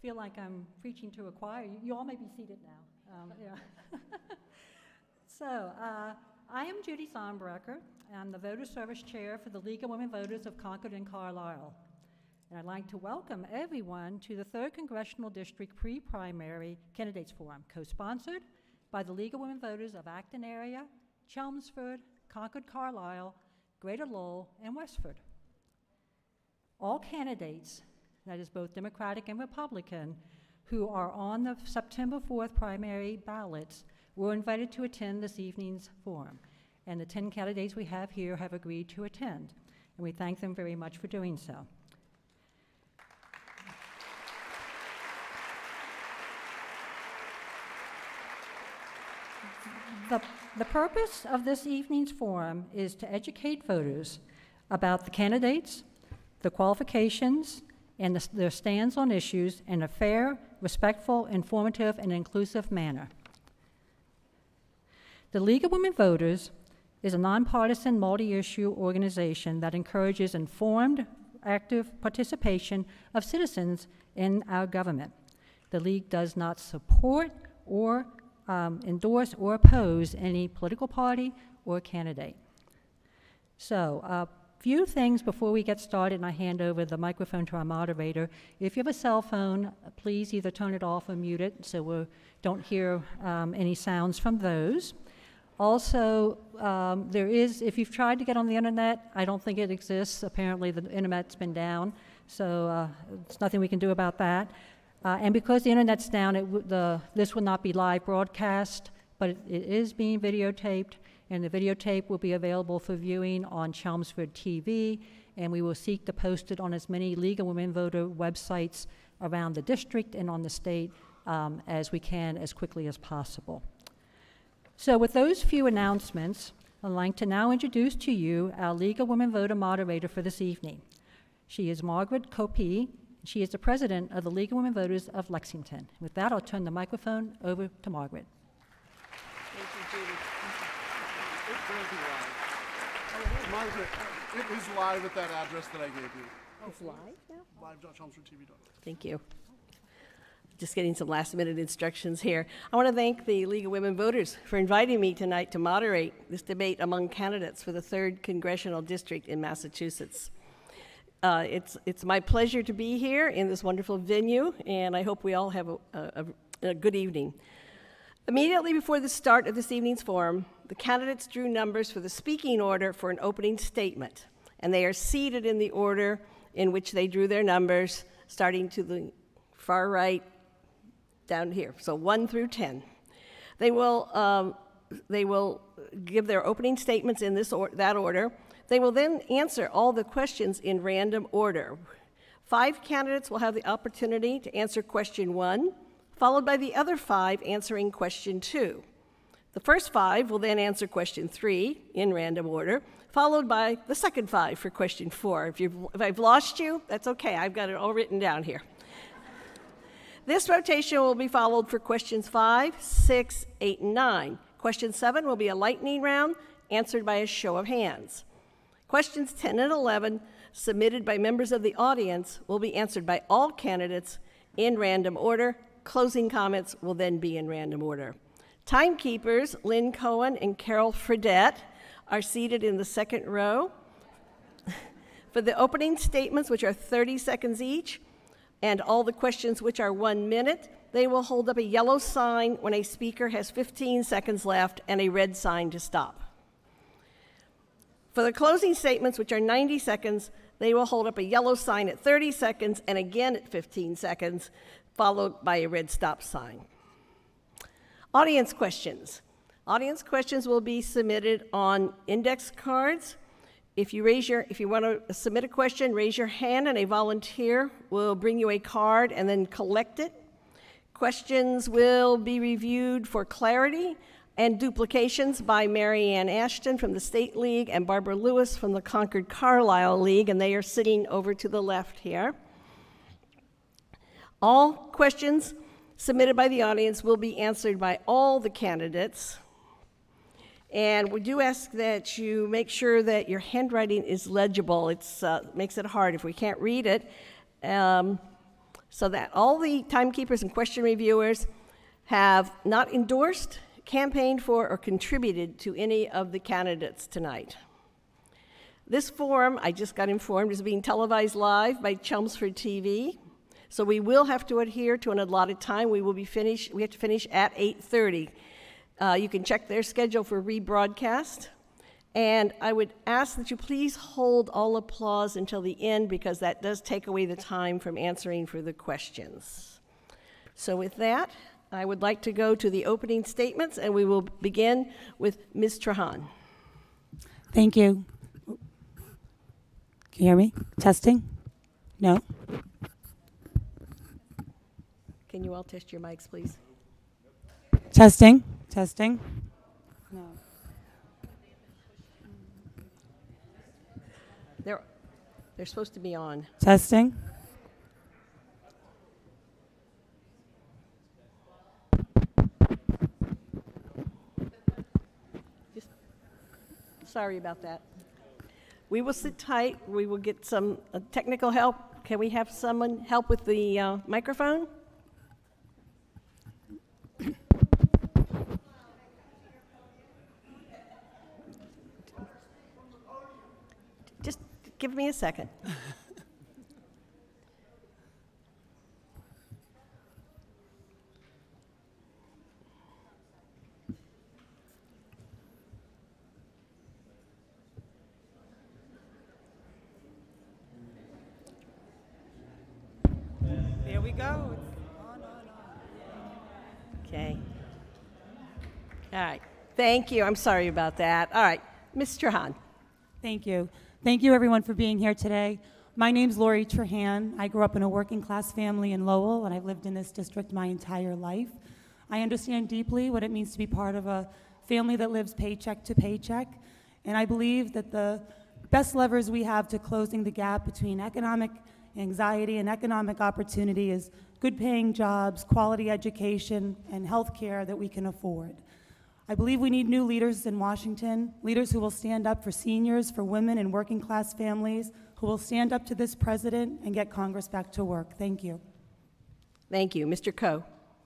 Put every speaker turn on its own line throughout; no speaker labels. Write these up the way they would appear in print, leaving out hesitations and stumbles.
feel like I'm preaching to a choir. You all may be seated now. Yeah. So, I am Judy Sonbrecker. I'm the Voter Service Chair for the League of Women Voters of Concord and Carlisle. And I'd like to welcome everyone to the 3rd Congressional District Pre-Primary Candidates Forum, co-sponsored by the League of Women Voters of Acton Area, Chelmsford, Concord, Carlisle, Greater Lowell, and Westford. All candidates, that is both Democratic and Republican, who are on the September 4th primary ballots were invited to attend this evening's forum. And the 10 candidates we have here have agreed to attend. And we thank them very much for doing so. The purpose of this evening's forum is to educate voters about the candidates, the qualifications, and their stands on issues in a fair, respectful, informative, and inclusive manner. The League of Women Voters is a nonpartisan, multi-issue organization that encourages informed, active participation of citizens in our government. The League does not support or endorse or oppose any political party or candidate. So, a few things before we get started and I hand over the microphone to our moderator. If you have a cell phone, please either turn it off or mute it so we don't hear any sounds from those. Also, if you've tried to get on the internet, I don't think it exists. Apparently the internet's been down, so there's nothing we can do about that. And because the internet's down, this will not be live broadcast, but it is being videotaped, and the videotape will be available for viewing on Chelmsford TV, and we will seek to post it on as many League of Women Voter websites around the district and on the state as we can as quickly as possible. So with those few announcements, I'd like to now introduce to you our League of Women Voter moderator for this evening. She is Margaret Copey. She is the president of the League of Women Voters of Lexington. With that, I'll turn the microphone over to Margaret.
Thank you, Judy. It will be live. Margaret, it is live at that address that I gave you.
It's live now?
Live.chelmsfordtv.org.
Thank you. Just getting some last-minute instructions here. I want to thank the League of Women Voters for inviting me tonight to moderate this debate among candidates for the 3rd Congressional District in Massachusetts. It's my pleasure to be here in this wonderful venue, and I hope we all have a good evening. Immediately before the start of this evening's forum, the candidates drew numbers for the speaking order for an opening statement, and they are seated in the order in which they drew their numbers, starting to the far right down here, so 1 through 10. They will give their opening statements in that order. They will then answer all the questions in random order. 5 candidates will have the opportunity to answer question 1, followed by the other 5 answering question 2. The first 5 will then answer question 3 in random order, followed by the second 5 for question 4. If I've lost you, that's okay. I've got it all written down here. This rotation will be followed for questions 5, 6, 8, and 9. Question 7 will be a lightning round, answered by a show of hands. Questions 10 and 11, submitted by members of the audience, will be answered by all candidates in random order. Closing comments will then be in random order. Timekeepers, Lynn Cohen and Carol Fredette, are seated in the second row. For the opening statements, which are 30 seconds each, and all the questions, which are 1 minute, they will hold up a yellow sign when a speaker has 15 seconds left and a red sign to stop. For the closing statements, which are 90 seconds, they will hold up a yellow sign at 30 seconds and again at 15 seconds, followed by a red stop sign. Audience questions. Audience questions will be submitted on index cards. If you want to submit a question, raise your hand and a volunteer will bring you a card and then collect it. Questions will be reviewed for clarity and duplications by Mary Ann Ashton from the State League and Barbara Lewis from the Concord Carlisle League, and they are sitting over to the left here. All questions submitted by the audience will be answered by all the candidates. And we do ask that you make sure that your handwriting is legible. It makes it hard if we can't read it. so that all the timekeepers and question reviewers have not endorsed, campaigned for, or contributed to any of the candidates tonight. This forum, I just got informed, is being televised live by Chelmsford TV, so we will have to adhere to an allotted time. We have to finish at 8:30. You can check their schedule for rebroadcast. And I would ask that you please hold all applause until the end, because that does take away the time from answering for the questions. So with that, I would like to go to the opening statements, and we will begin with Ms. Trahan.
Thank you. Can you hear me? Testing? No?
Can you all test your mics, please?
Testing? Testing? No.
They're supposed to be on.
Testing?
Sorry about that. We will sit tight. We will get some technical help. Can we have someone help with the microphone? Just give me a second.
There we go.
Okay. All right. Thank you. I'm sorry about that. All right. Ms. Trahan.
Thank you. Thank you, everyone, for being here today. My name's Lori Trahan. I grew up in a working-class family in Lowell, and I've lived in this district my entire life. I understand deeply what it means to be part of a family that lives paycheck to paycheck, and I believe that the best levers we have to closing the gap between economic anxiety and economic opportunity is good-paying jobs, quality education, and health care that we can afford. I believe we need new leaders in Washington, leaders who will stand up for seniors, for women and working-class families, who will stand up to this president and get Congress back to work. Thank you.
Thank you. Mr. Coe.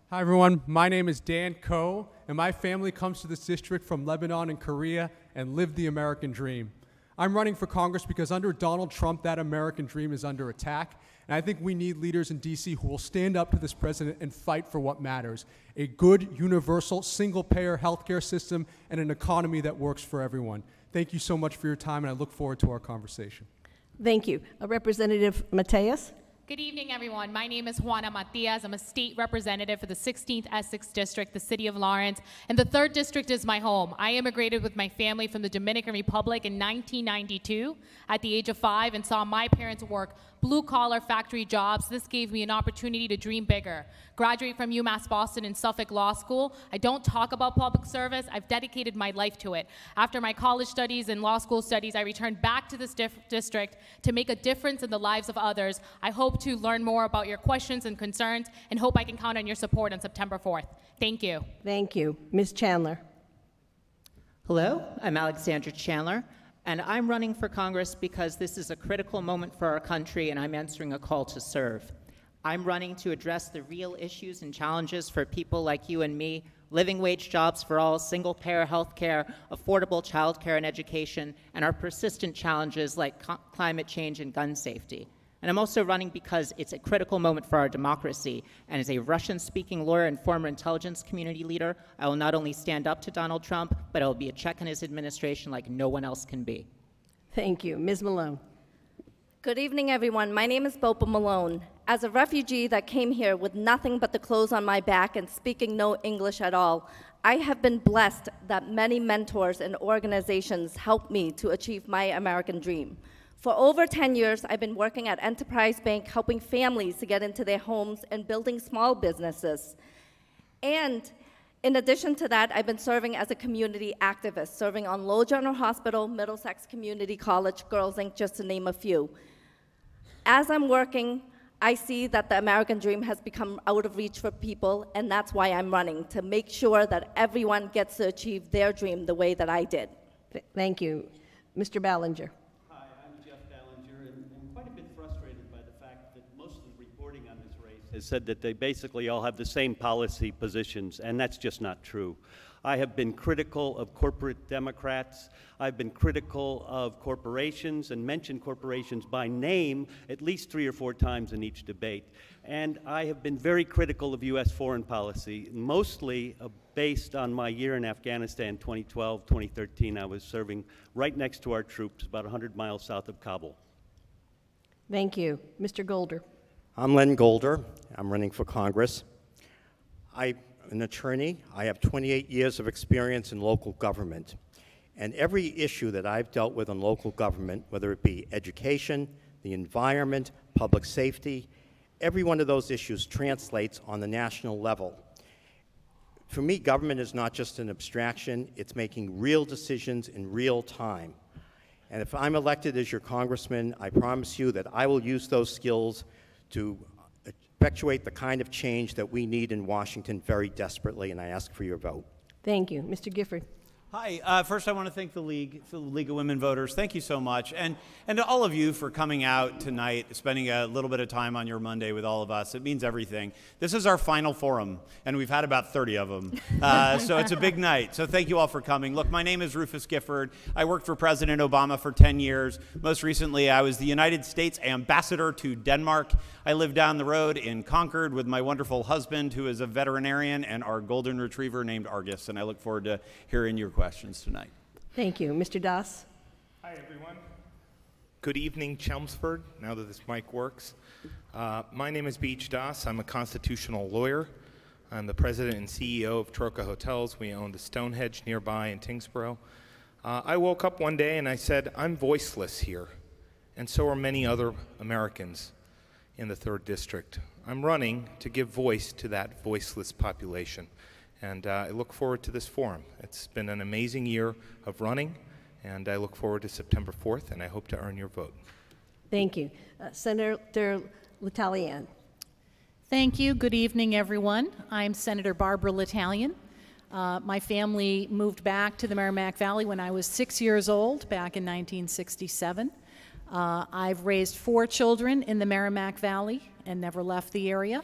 Hi, everyone. My name is Dan Coe, and my family comes to this district from Lebanon and Korea and lived the American dream. I'm running for Congress because under Donald Trump, that American dream is under attack. And I think we need leaders in D.C. who will stand up to this president and fight for what matters: a good, universal, single-payer healthcare system and an economy that works for everyone. Thank you so much for your time, and I look forward to our conversation.
Thank you. Representative Mateus.
Good evening, everyone. My name is Juana Matias. I'm a state representative for the 16th Essex District, the city of Lawrence, and the 3rd District is my home. I immigrated with my family from the Dominican Republic in 1992 at the age of 5 and saw my parents work blue-collar factory jobs. This gave me an opportunity to dream bigger. Graduate from UMass Boston and Suffolk Law School. I don't talk about public service. I've dedicated my life to it. After my college studies and law school studies, I returned back to this district to make a difference in the lives of others. I hope to learn more about your questions and concerns and hope I can count on your support on September 4th. Thank you.
Thank you. Ms. Chandler.
Hello, I'm Alexandra Chandler, and I'm running for Congress because this is a critical moment for our country and I'm answering a call to serve. I'm running to address the real issues and challenges for people like you and me: living wage jobs for all, single-payer health care, affordable child care and education, and our persistent challenges like climate change and gun safety. And I'm also running because it's a critical moment for our democracy. And as a Russian-speaking lawyer and former intelligence community leader, I will not only stand up to Donald Trump, but I will be a check on his administration like no one else can be.
Thank you. Ms. Malone.
Good evening, everyone. My name is Bopa Malone. As a refugee that came here with nothing but the clothes on my back and speaking no English at all, I have been blessed that many mentors and organizations helped me to achieve my American dream. For over 10 years, I've been working at Enterprise Bank, helping families to get into their homes and building small businesses. And in addition to that, I've been serving as a community activist, serving on Lowell General Hospital, Middlesex Community College, Girls Inc., just to name a few. As I'm working, I see that the American dream has become out of reach for people, and that's why I'm running, to make sure that everyone gets to achieve their dream the way that I did.
Thank you. Mr. Ballinger.
Hi, I'm Jeff Ballinger, and I'm quite a bit frustrated by the fact that most of the reporting on this race has said that they basically all have the same policy positions, and that's just not true. I have been critical of corporate Democrats. I've been critical of corporations and mentioned corporations by name at least 3 or 4 times in each debate. And I have been very critical of U.S. foreign policy, mostly based on my year in Afghanistan, 2012, 2013. I was serving right next to our troops, about 100 miles south of Kabul.
Thank you. Mr. Golder.
I'm Len Golder. I'm running for Congress. I'm an attorney. I have 28 years of experience in local government. And every issue that I've dealt with in local government, whether it be education, the environment, public safety, every one of those issues translates on the national level. For me, government is not just an abstraction. It's making real decisions in real time. And if I'm elected as your congressman, I promise you that I will use those skills to effectuate the kind of change that we need in Washington very desperately, and I ask for your vote.
Thank you. Mr. Gifford.
Hi. First, I want to thank the League of Women Voters. Thank you so much. And to all of you for coming out tonight, spending a little bit of time on your Monday with all of us. It means everything. This is our final forum, and we've had about 30 of them. So it's a big night. So thank you all for coming. Look, my name is Rufus Gifford. I worked for President Obama for 10 years. Most recently, I was the United States ambassador to Denmark. I live down the road in Concord with my wonderful husband, who is a veterinarian, and our golden retriever named Argus. And I look forward to hearing your questions tonight.
Thank you. Mr. Das.
Hi, everyone. Good evening, Chelmsford, now that this mic works. My name is Beach Das. I'm a constitutional lawyer. I'm the president and CEO of Troca Hotels. We own the Stonehenge nearby in Tingsboro. I woke up one day and I said, I'm voiceless here, and so are many other Americans in the 3rd District. I'm running to give voice to that voiceless population. And I look forward to this forum. It's been an amazing year of running, and I look forward to September 4th, and I hope to earn your vote.
Thank you. Senator L'Italian.
Thank you. Good evening, everyone. I'm Senator Barbara L'Italian. My family moved back to the Merrimack Valley when I was 6 years old, back in 1967. I've raised 4 children in the Merrimack Valley and never left the area.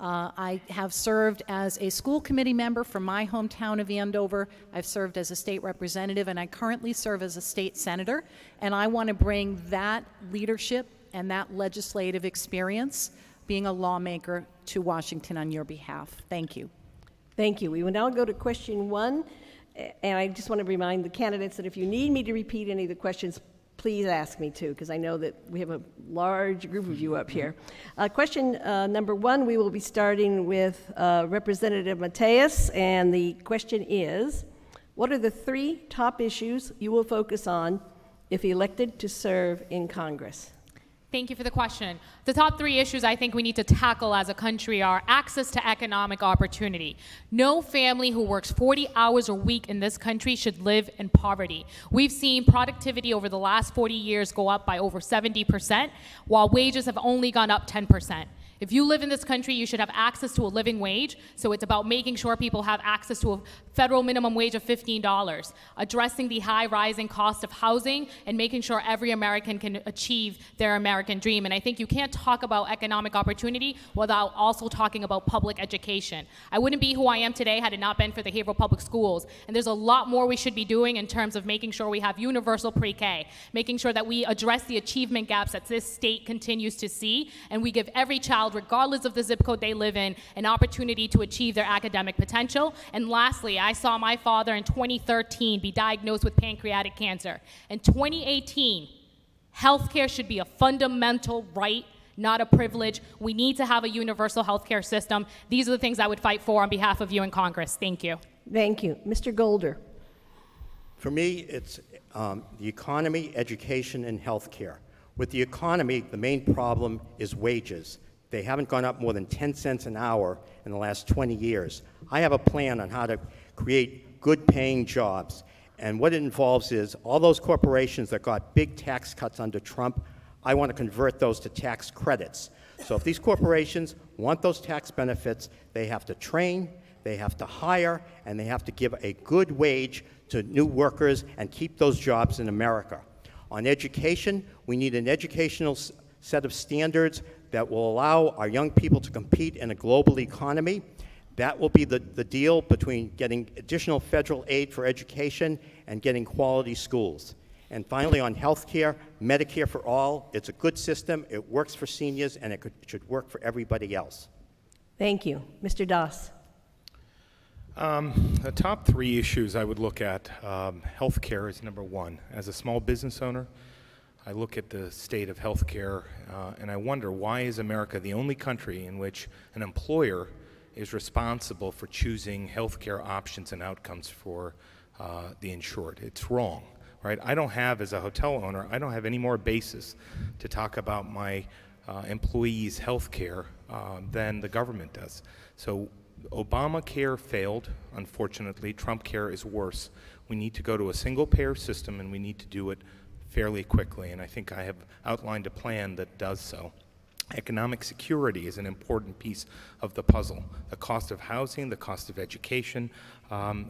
I have served as a school committee member for my hometown of Andover. I've served as a state representative, and I currently serve as a state senator. And I want to bring that leadership and that legislative experience, being a lawmaker, to Washington on your behalf. Thank you.
Thank you. We will now go to question 1. And I just want to remind the candidates that if you need me to repeat any of the questions, please ask me to, because I know that we have a large group of you up here. Question number 1, we will be starting with Representative Mateus, and the question is, what are the 3 top issues you will focus on if elected to serve in Congress?
Thank you for the question. The top 3 issues I think we need to tackle as a country are access to economic opportunity. No family who works 40 hours a week in this country should live in poverty. We've seen productivity over the last 40 years go up by over 70%, while wages have only gone up 10%. If you live in this country, you should have access to a living wage. So it's about making sure people have access to a federal minimum wage of $15, addressing the high rising cost of housing, and making sure every American can achieve their American dream. And I think you can't talk about economic opportunity without also talking about public education. I wouldn't be who I am today had it not been for the Haverhill Public Schools. And there's a lot more we should be doing in terms of making sure we have universal pre-K, making sure that we address the achievement gaps that this state continues to see, and we give every child, regardless of the zip code they live in, an opportunity to achieve their academic potential. And lastly, I saw my father in 2013 be diagnosed with pancreatic cancer. In 2018, healthcare should be a fundamental right, not a privilege. We need to have a universal healthcare system. These are the things I would fight for on behalf of you in Congress. Thank you.
Thank you. Mr. Golder.
For me, it's the economy, education, and healthcare. With the economy, the main problem is wages. They haven't gone up more than 10 cents an hour in the last 20 years. I have a plan on how to create good-paying jobs. And what it involves is all those corporations that got big tax cuts under Trump, I want to convert those to tax credits. So if these corporations want those tax benefits, they have to train, they have to hire, and they have to give a good wage to new workers and keep those jobs in America. On education, we need an educational set of standards that will allow our young people to compete in a global economy. That will be the deal between getting additional federal aid for education and getting quality schools. And finally, on health care, Medicare for all, it's a good system, it works for seniors, and it should work for everybody else.
Thank you. Mr. Das.
The top three issues I would look at, health care is number one. As a small business owner, I look at the state of health care and I wonder, why is America the only country in which an employer is responsible for choosing health care options and outcomes for the insured? It's wrong, right? I don't have, as a hotel owner, I don't have any more basis to talk about my employees' health care than the government does. So Obamacare failed, unfortunately. Trump care is worse. We need to go to a single-payer system, and we need to do it fairly quickly, and I think I have outlined a plan that does so. Economic security is an important piece of the puzzle. The cost of housing, the cost of education,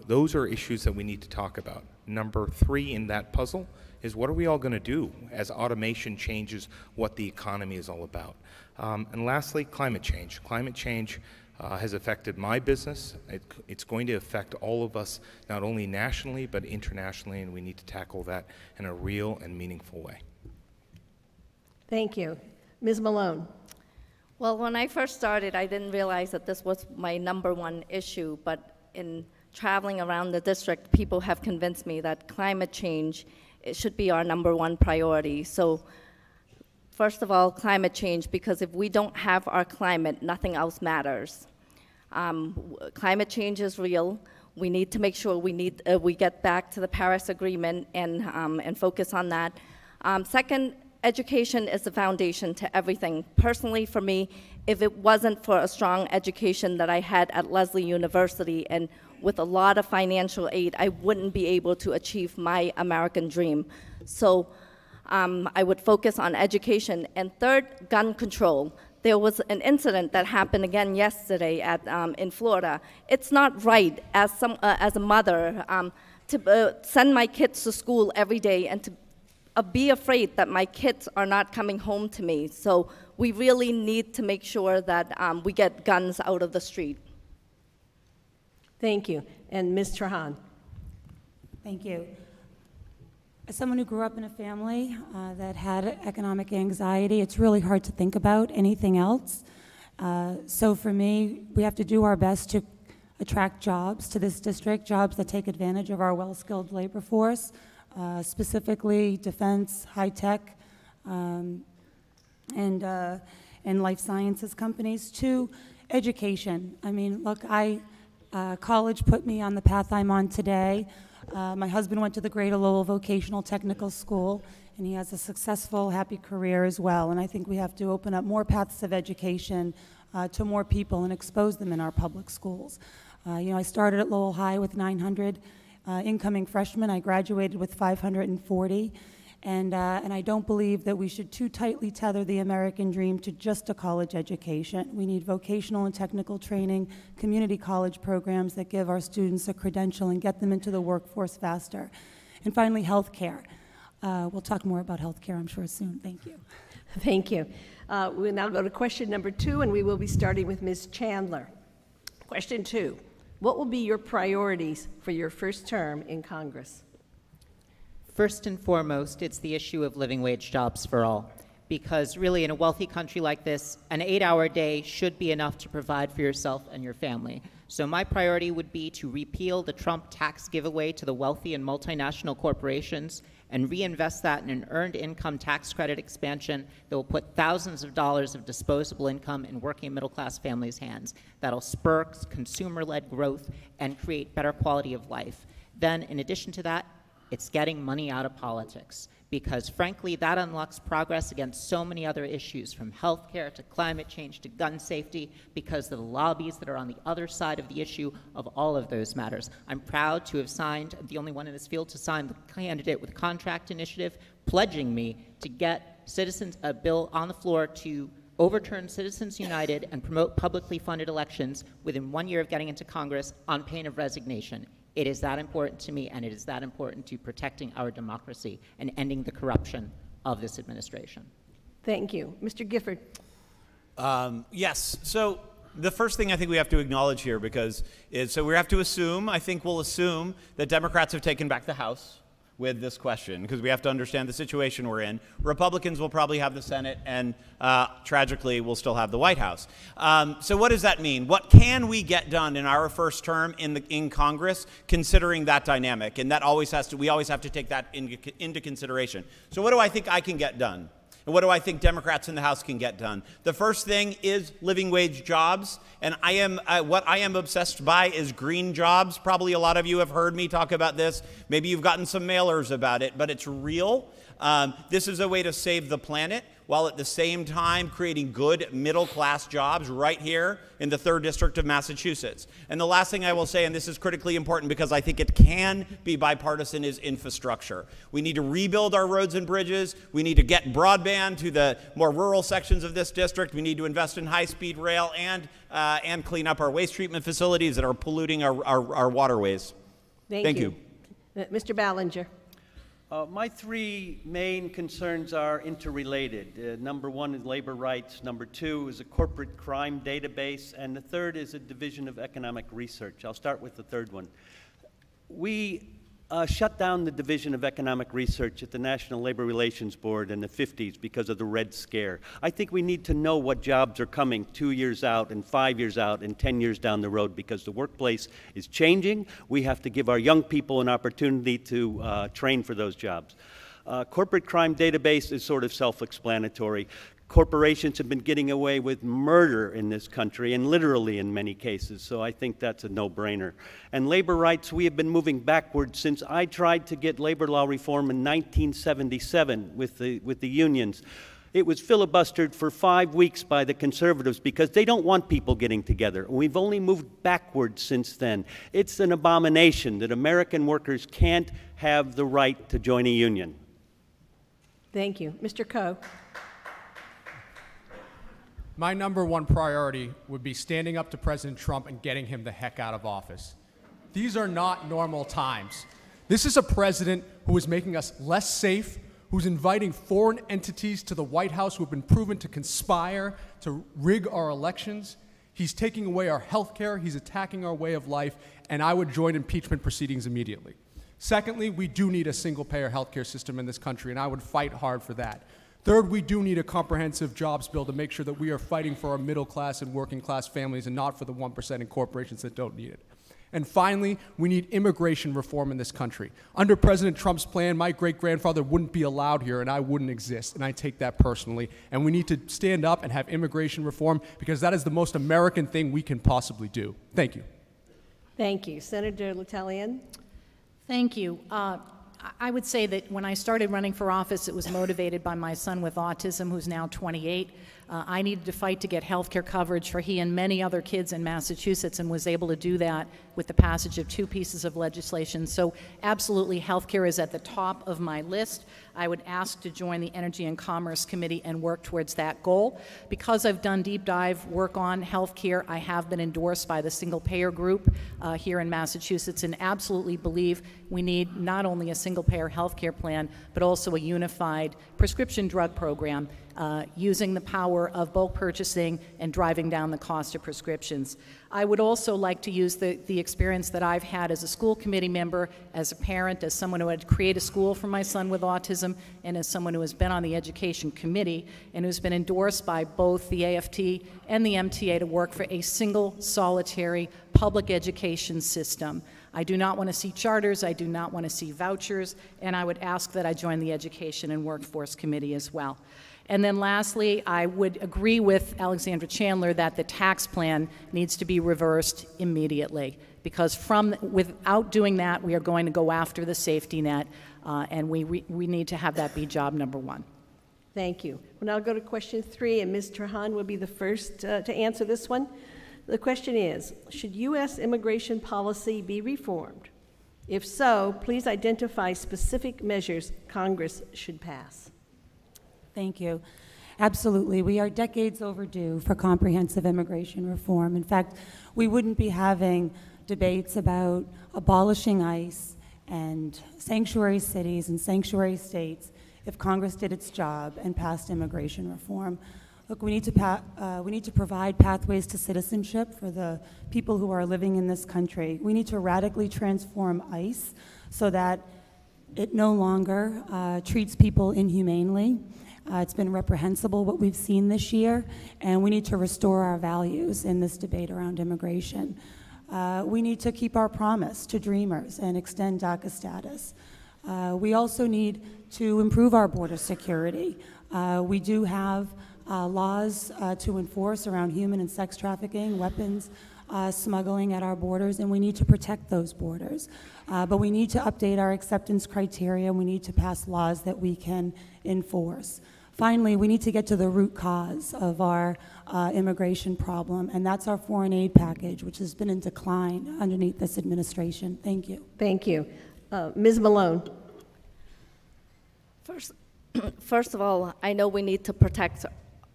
those are issues that we need to talk about. Number three in that puzzle is, what are we all going to do as automation changes what the economy is all about? And lastly, climate change. Climate change has affected my business. It's going to affect all of us, not only nationally, but internationally, and we need to tackle that in a real and meaningful way.
Thank you. Ms. Malone.
Well, when I first started, I didn't realize that this was my #1 issue, but in traveling around the district, people have convinced me that climate change, it should be our #1 priority. So first of all, climate change, because if we don't have our climate, nothing else matters. Climate change is real. We need to make sure we get back to the Paris Agreement and focus on that. Second, education is the foundation to everything. Personally, for me, if it wasn't for a strong education that I had at Lesley University and with a lot of financial aid, I wouldn't be able to achieve my American dream. So I would focus on education. And third, gun control. There was an incident that happened again yesterday in Florida. It's not right as a mother to send my kids to school every day and to be afraid that my kids are not coming home to me. So we really need to make sure that we get guns out of the street.
Thank you. And Ms. Trahan.
Thank you. As someone who grew up in a family that had economic anxiety, it's really hard to think about anything else. So for me, we have to do our best to attract jobs to this district, jobs that take advantage of our well-skilled labor force, specifically defense, high-tech, and life sciences companies. Two, education. I mean, look, college put me on the path I'm on today. My husband went to the Greater Lowell Vocational Technical School, and he has a successful, happy career as well. And I think we have to open up more paths of education to more people and expose them in our public schools. I started at Lowell High with 900 incoming freshmen. I graduated with 540. And I don't believe that we should too tightly tether the American dream to just a college education. We need vocational and technical training, community college programs that give our students a credential and get them into the workforce faster. And finally, health care. We'll talk more about health care, I'm sure, soon. Thank you.
Thank you. We'll now go to question number 2, and we will be starting with Ms. Chandler. Question 2, what will be your priorities for your first term in Congress?
First and foremost, it's the issue of living wage jobs for all. Because really, in a wealthy country like this, an 8-hour day should be enough to provide for yourself and your family. So my priority would be to repeal the Trump tax giveaway to the wealthy and multinational corporations and reinvest that in an earned income tax credit expansion that will put thousands of dollars of disposable income in working middle-class families' hands. That'll spur consumer-led growth and create better quality of life. Then, in addition to that, it's getting money out of politics, because frankly, that unlocks progress against so many other issues, from healthcare to climate change to gun safety, because of the lobbies that are on the other side of the issue of all of those matters. I'm proud to have signed, the only one in this field to sign the candidate with contract initiative, pledging me to get a bill on the floor to overturn Citizens United and promote publicly funded elections within 1 year of getting into Congress on pain of resignation. It is that important to me, and it is that important to protecting our democracy and ending the corruption of this administration.
Thank you. Mr. Gifford.
Yes. So the first thing I think we have to acknowledge here, because so we have to assume, I think we'll assume that Democrats have taken back the House with this question, because we have to understand the situation we're in. Republicans will probably have the Senate, and tragically, we'll still have the White House. So what does that mean? What can we get done in our first term in Congress, considering that dynamic? And that we always have to take that into consideration. So what do I think I can get done? And what do I think Democrats in the House can get done? The first thing is living wage jobs. And what I am obsessed by is green jobs. Probably a lot of you have heard me talk about this. Maybe you've gotten some mailers about it, but it's real. This is a way to save the planet while at the same time creating good middle-class jobs right here in the 3rd District of Massachusetts. And the last thing I will say, and this is critically important because I think it can be bipartisan, is infrastructure. We need to rebuild our roads and bridges. We need to get broadband to the more rural sections of this district. We need to invest in high-speed rail and clean up our waste treatment facilities that are polluting our waterways.
Thank you. Mr. Ballinger.
My 3 main concerns are interrelated. Number 1 is labor rights. Number 2 is a corporate crime database. And the third is a division of economic research. I'll start with the third one. We shut down the Division of Economic Research at the National Labor Relations Board in the 50s because of the Red Scare. I think we need to know what jobs are coming 2 years out and 5 years out and 10 years down the road, because the workplace is changing. We have to give our young people an opportunity to train for those jobs. Corporate crime database is sort of self-explanatory. Corporations have been getting away with murder in this country, and literally in many cases, so I think that's a no-brainer. And labor rights, we have been moving backwards since I tried to get labor law reform in 1977 with the unions. It was filibustered for 5 weeks by the conservatives because they don't want people getting together. We've only moved backwards since then. It's an abomination that American workers can't have the right to join a union.
Thank you. Mr. Coe.
My number 1 priority would be standing up to President Trump and getting him the heck out of office. These are not normal times. This is a president who is making us less safe, who's inviting foreign entities to the White House who have been proven to conspire to rig our elections. He's taking away our health care, he's attacking our way of life, and I would join impeachment proceedings immediately. Secondly, we do need a single-payer health care system in this country, and I would fight hard for that. Third, we do need a comprehensive jobs bill to make sure that we are fighting for our middle class and working class families and not for the 1% in corporations that don't need it. And finally, we need immigration reform in this country. Under President Trump's plan, my great-grandfather wouldn't be allowed here and I wouldn't exist, and I take that personally. And we need to stand up and have immigration reform because that is the most American thing we can possibly do. Thank you.
Thank you. Senator L'Italien.
Thank you. I would say that when I started running for office, it was motivated by my son with autism, who's now 28. I needed to fight to get health care coverage for he and many other kids in Massachusetts, and was able to do that with the passage of 2 pieces of legislation. So absolutely, health care is at the top of my list. I would ask to join the Energy and Commerce Committee and work towards that goal. Because I've done deep dive work on health care, I have been endorsed by the single payer group here in Massachusetts, and absolutely believe we need not only a single payer health care plan, but also a unified prescription drug program using the power of bulk purchasing and driving down the cost of prescriptions. I would also like to use the experience that I've had as a school committee member, as a parent, as someone who had created a school for my son with autism, and as someone who has been on the education committee and who's been endorsed by both the AFT and the MTA to work for a single, solitary public education system. I do not want to see charters, I do not want to see vouchers, and I would ask that I join the Education and Workforce Committee as well. And then lastly, I would agree with Alexandra Chandler that the tax plan needs to be reversed immediately, because without doing that, we are going to go after the safety net, and we need to have that be job number 1.
Thank you. We'll now go to question 3, and Ms. Trahan will be the first to answer this one. The question is, should U.S. immigration policy be reformed? If so, please identify specific measures Congress should pass.
Thank you. Absolutely. We are decades overdue for comprehensive immigration reform. In fact, we wouldn't be having debates about abolishing ICE and sanctuary cities and sanctuary states if Congress did its job and passed immigration reform. Look, we need to provide pathways to citizenship for the people who are living in this country. We need to radically transform ICE so that it no longer treats people inhumanely. It's been reprehensible what we've seen this year, and we need to restore our values in this debate around immigration. We need to keep our promise to dreamers and extend DACA status. We also need to improve our border security. We do have laws to enforce around human and sex trafficking, weapons smuggling at our borders, and we need to protect those borders. But we need to update our acceptance criteria, and we need to pass laws that we can enforce. Finally, we need to get to the root cause of our immigration problem, and that's our foreign aid package, which has been in decline underneath this administration. Thank you.
Thank you. Ms. Malone.
First of all, I know we need to protect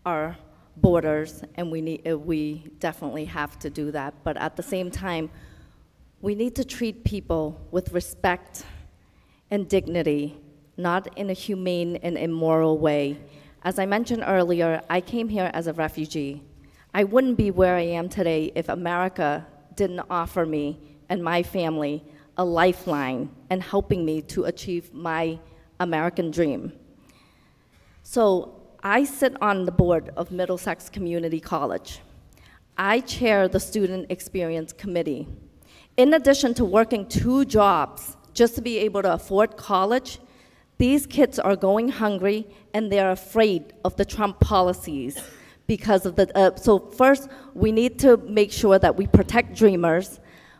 our borders, and we definitely have to do that. But at the same time, we need to treat people with respect and dignity, not in a humane and immoral way. As I mentioned earlier, I came here as a refugee. I wouldn't be where I am today if America didn't offer me and my family a lifeline and helping me to achieve my American dream. So I sit on the board of Middlesex Community College. I chair the Student Experience Committee. In addition to working 2 jobs just to be able to afford college, these kids are going hungry and they're afraid of the Trump policies because of the, so first we need to make sure that we protect dreamers,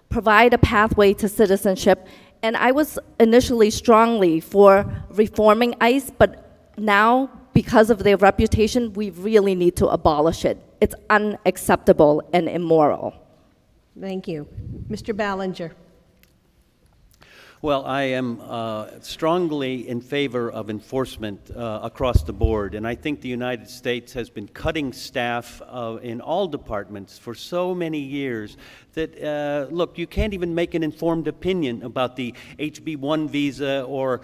provide a pathway to citizenship, and I was initially strongly for reforming ICE, but now because of their reputation, we really need to abolish it. It's unacceptable and immoral.
Thank you. Mr. Ballinger.
Well, I am strongly in favor of enforcement across the board, and I think the United States has been cutting staff in all departments for so many years that, look, you can't even make an informed opinion about the HB1 visa or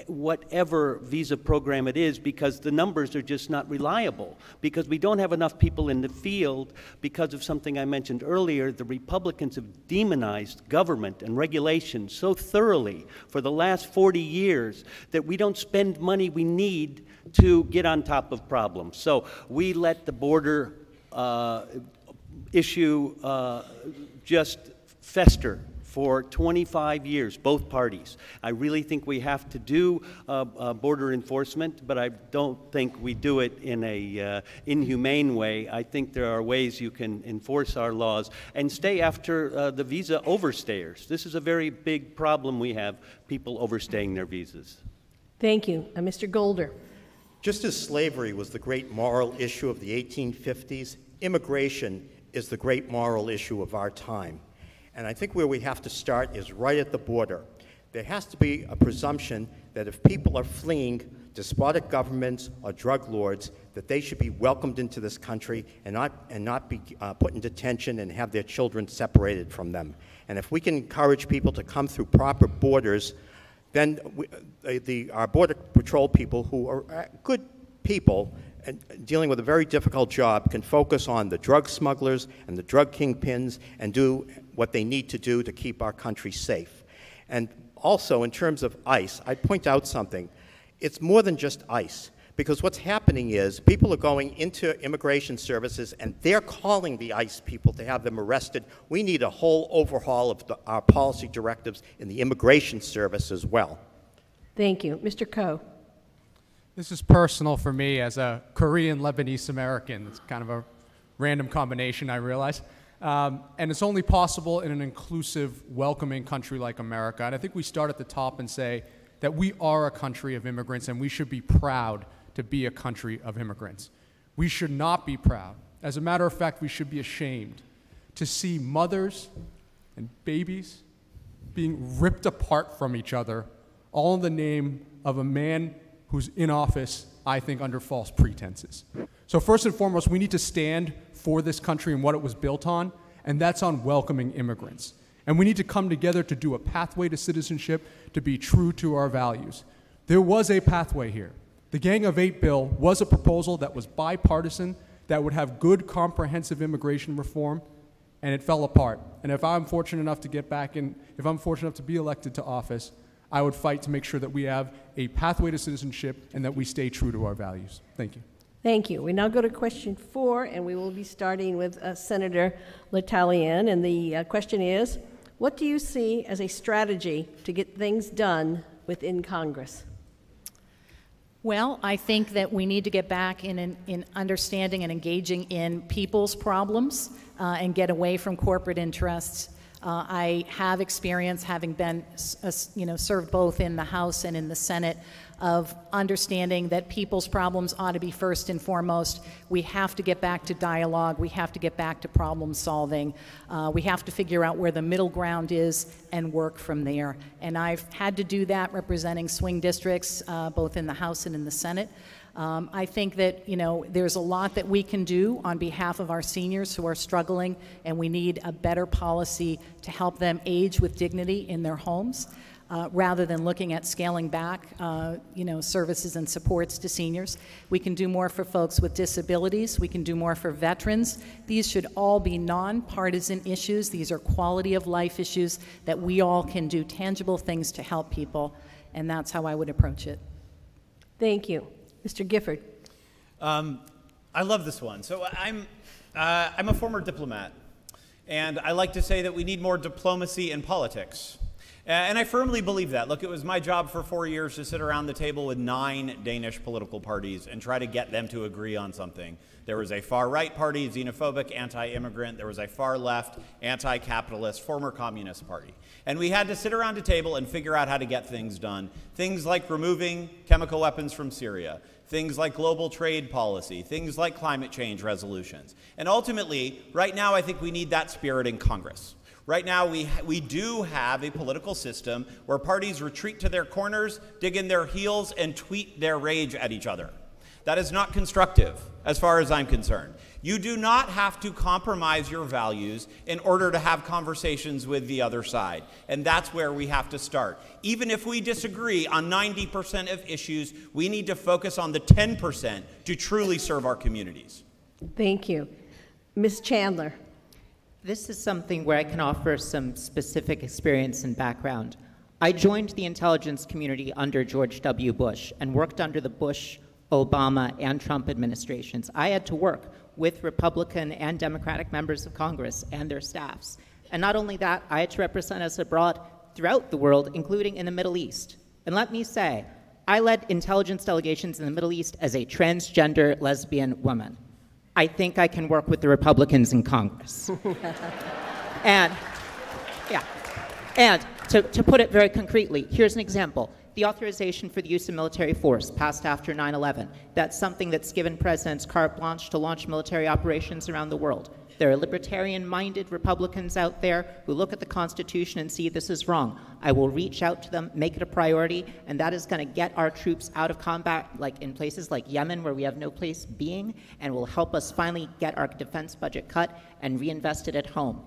whatever visa program it is because the numbers are just not reliable, because we don't have enough people in the field because of something I mentioned earlier. The Republicans have demonized government and regulation so thoroughly for the last 40 years that we don't spend money we need to get on top of problems. So we let the border issue just fester for 25 years, both parties. I really think we have to do border enforcement, but I don't think we do it in a inhumane way. I think there are ways you can enforce our laws and stay after the visa overstayers. This is a very big problem we have, people overstaying their visas.
Thank you. Mr. Golder.
Just as slavery was the great moral issue of the 1850s, immigration is the great moral issue of our time. And I think where we have to start is right at the border. There has to be a presumption that if people are fleeing despotic governments or drug lords, that they should be welcomed into this country and not be put in detention and have their children separated from them. And if we can encourage people to come through proper borders, then our Border Patrol people, who are good people, and dealing with a very difficult job, can focus on the drug smugglers and the drug kingpins and do what they need to do to keep our country safe. And also, in terms of ICE, I'd point out something. It's more than just ICE, because what's happening is people are going into immigration services and they're calling the ICE people to have them arrested. We need a whole overhaul of our policy directives in the immigration service as well.
Thank you. Mr. Koh.
This is personal for me as a Korean Lebanese American. It's kind of a random combination, I realize. And it's only possible in an inclusive, welcoming country like America. And I think we start at the top and say that we are a country of immigrants and we should be proud to be a country of immigrants. We should not be proud. As a matter of fact, we should be ashamed to see mothers and babies being ripped apart from each other, all in the name of a man who's in office, I think, under false pretenses. So first and foremost, we need to stand for this country and what it was built on, and that's on welcoming immigrants. And we need to come together to do a pathway to citizenship, to be true to our values. There was a pathway here. The Gang of Eight bill was a proposal that was bipartisan, that would have good comprehensive immigration reform, and it fell apart. And if I'm fortunate enough to get back in, if I'm fortunate enough to be elected to office, I would fight to make sure that we have a pathway to citizenship and that we stay true to our values. Thank you.
Thank you. We now go to question 4, and we will be starting with Senator L'Italien. And the question is, what do you see as a strategy to get things done within Congress?
Well, I think that we need to get back in understanding and engaging in people's problems and get away from corporate interests. I have experience, having been, served both in the House and in the Senate, of understanding that people's problems ought to be first and foremost. We have to get back to dialogue. We have to get back to problem solving. We have to figure out where the middle ground is and work from there. And I've had to do that representing swing districts, both in the House and in the Senate. I think that, there's a lot that we can do on behalf of our seniors who are struggling, and we need a better policy to help them age with dignity in their homes. Rather than looking at scaling back, services and supports to seniors. We can do more for folks with disabilities. We can do more for veterans. These should all be nonpartisan issues. These are quality of life issues that we all can do tangible things to help people, and that's how I would approach it.
Thank you. Mr. Gifford.
I love this one. So I'm a former diplomat, and I like to say that we need more diplomacy in politics. And I firmly believe that. Look, it was my job for 4 years to sit around the table with 9 Danish political parties and try to get them to agree on something. There was a far-right party, xenophobic, anti-immigrant. There was a far-left, anti-capitalist, former communist party. And we had to sit around a table and figure out how to get things done. Things like removing chemical weapons from Syria, things like global trade policy, things like climate change resolutions. And ultimately, right now, I think we need that spirit in Congress. Right now, we do have a political system where parties retreat to their corners, dig in their heels, and tweet their rage at each other. That is not constructive, as far as I'm concerned. You do not have to compromise your values in order to have conversations with the other side. And that's where we have to start. Even if we disagree on 90% of issues, we need to focus on the 10% to truly serve our communities.
Thank you. Ms. Chandler.
This is something where I can offer some specific experience and background. I joined the intelligence community under George W. Bush and worked under the Bush, Obama, and Trump administrations. I had to work with Republican and Democratic members of Congress and their staffs. And not only that, I had to represent us abroad throughout the world, including in the Middle East. And let me say, I led intelligence delegations in the Middle East as a transgender lesbian woman. I think I can work with the Republicans in Congress. And to put it very concretely, here's an example. The authorization for the use of military force passed after 9/11. That's something that's given presidents carte blanche to launch military operations around the world. There are libertarian-minded Republicans out there who look at the Constitution and see this is wrong. I will reach out to them, make it a priority, and that is going to get our troops out of combat, like in places like Yemen, where we have no place being, and will help us finally get our defense budget cut and reinvested at home.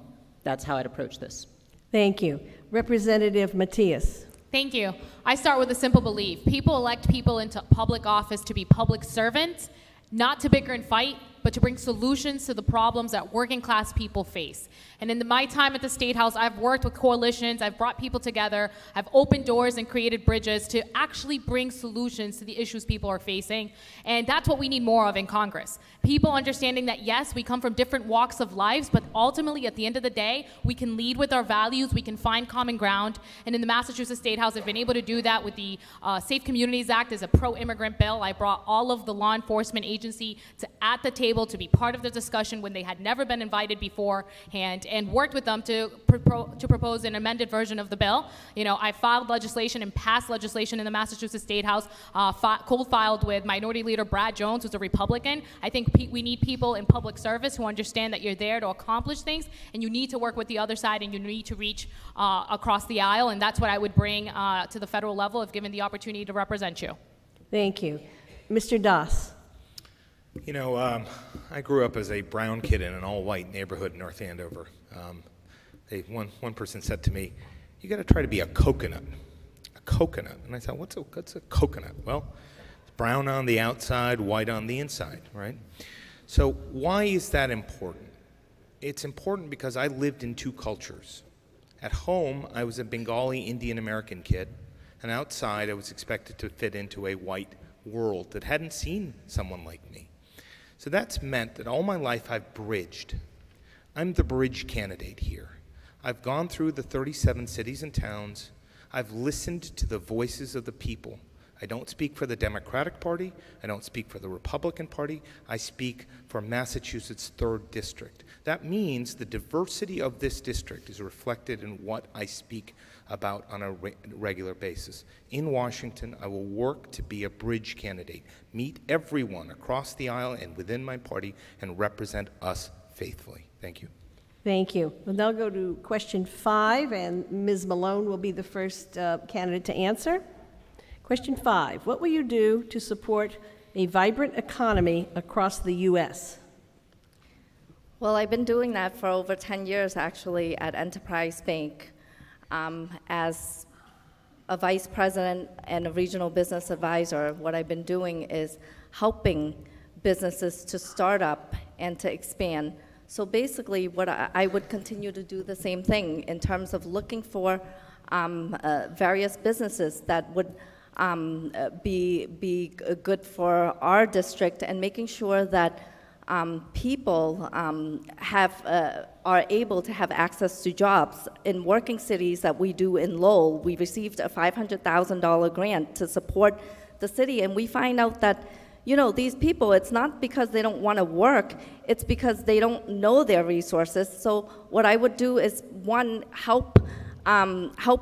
That's how I'd approach this.
Thank you. Representative Matias.
Thank you. I start with a simple belief. People elect people into public office to be public servants, not to bicker and fight, but to bring solutions to the problems that working class people face. And in my time at the State House, I've worked with coalitions, I've brought people together, I've opened doors and created bridges to actually bring solutions to the issues people are facing. And that's what we need more of in Congress. People understanding that, yes, we come from different walks of lives, but ultimately, at the end of the day, we can lead with our values, we can find common ground. And in the Massachusetts State House, I've been able to do that with the Safe Communities Act as a pro-immigrant bill. I brought all of the law enforcement agency at the table to be part of the discussion when they had never been invited beforehand, and worked with them to propose an amended version of the bill. You know, I filed legislation and passed legislation in the Massachusetts State House, co-filed with Minority Leader Brad Jones, who's a Republican. I think we need people in public service who understand that you're there to accomplish things, and you need to work with the other side, and you need to reach across the aisle, and that's what I would bring to the federal level if given the opportunity to represent you. Thank you.
Mr. Das.
You know, I grew up as a brown kid in an all-white neighborhood in North Andover. One person said to me, "You got to try to be a coconut." A coconut. And I thought, what's a coconut? Well, brown on the outside, white on the inside, right? So why is that important? It's important because I lived in two cultures. At home, I was a Bengali Indian American kid, and outside I was expected to fit into a white world that hadn't seen someone like me. So that's meant that all my life I've bridged. I'm the bridge candidate here. I've gone through the 37 cities and towns. I've listened to the voices of the people. I don't speak for the Democratic Party. I don't speak for the Republican Party. I speak for Massachusetts' 3rd District. That means the diversity of this district is reflected in what I speak about on a regular basis. In Washington, I will work to be a bridge candidate, meet everyone across the aisle and within my party, and represent us faithfully. Thank you.
Thank you. We'll now go to question 5, and Ms. Malone will be the first candidate to answer. Question 5, what will you do to support a vibrant economy across the U.S.?
Well, I've been doing that for over 10 years, actually, at Enterprise Bank. As a vice president and a regional business advisor, what I've been doing is helping businesses to start up and to expand. So basically, what I would continue to do the same thing in terms of looking for various businesses that would be good for our district, and making sure that people are able to have access to jobs. In working cities that we do in Lowell, we received a $500,000 grant to support the city, and we find out that, you know, these people, it's not because they don't want to work, it's because they don't know their resources. So what I would do is, one, help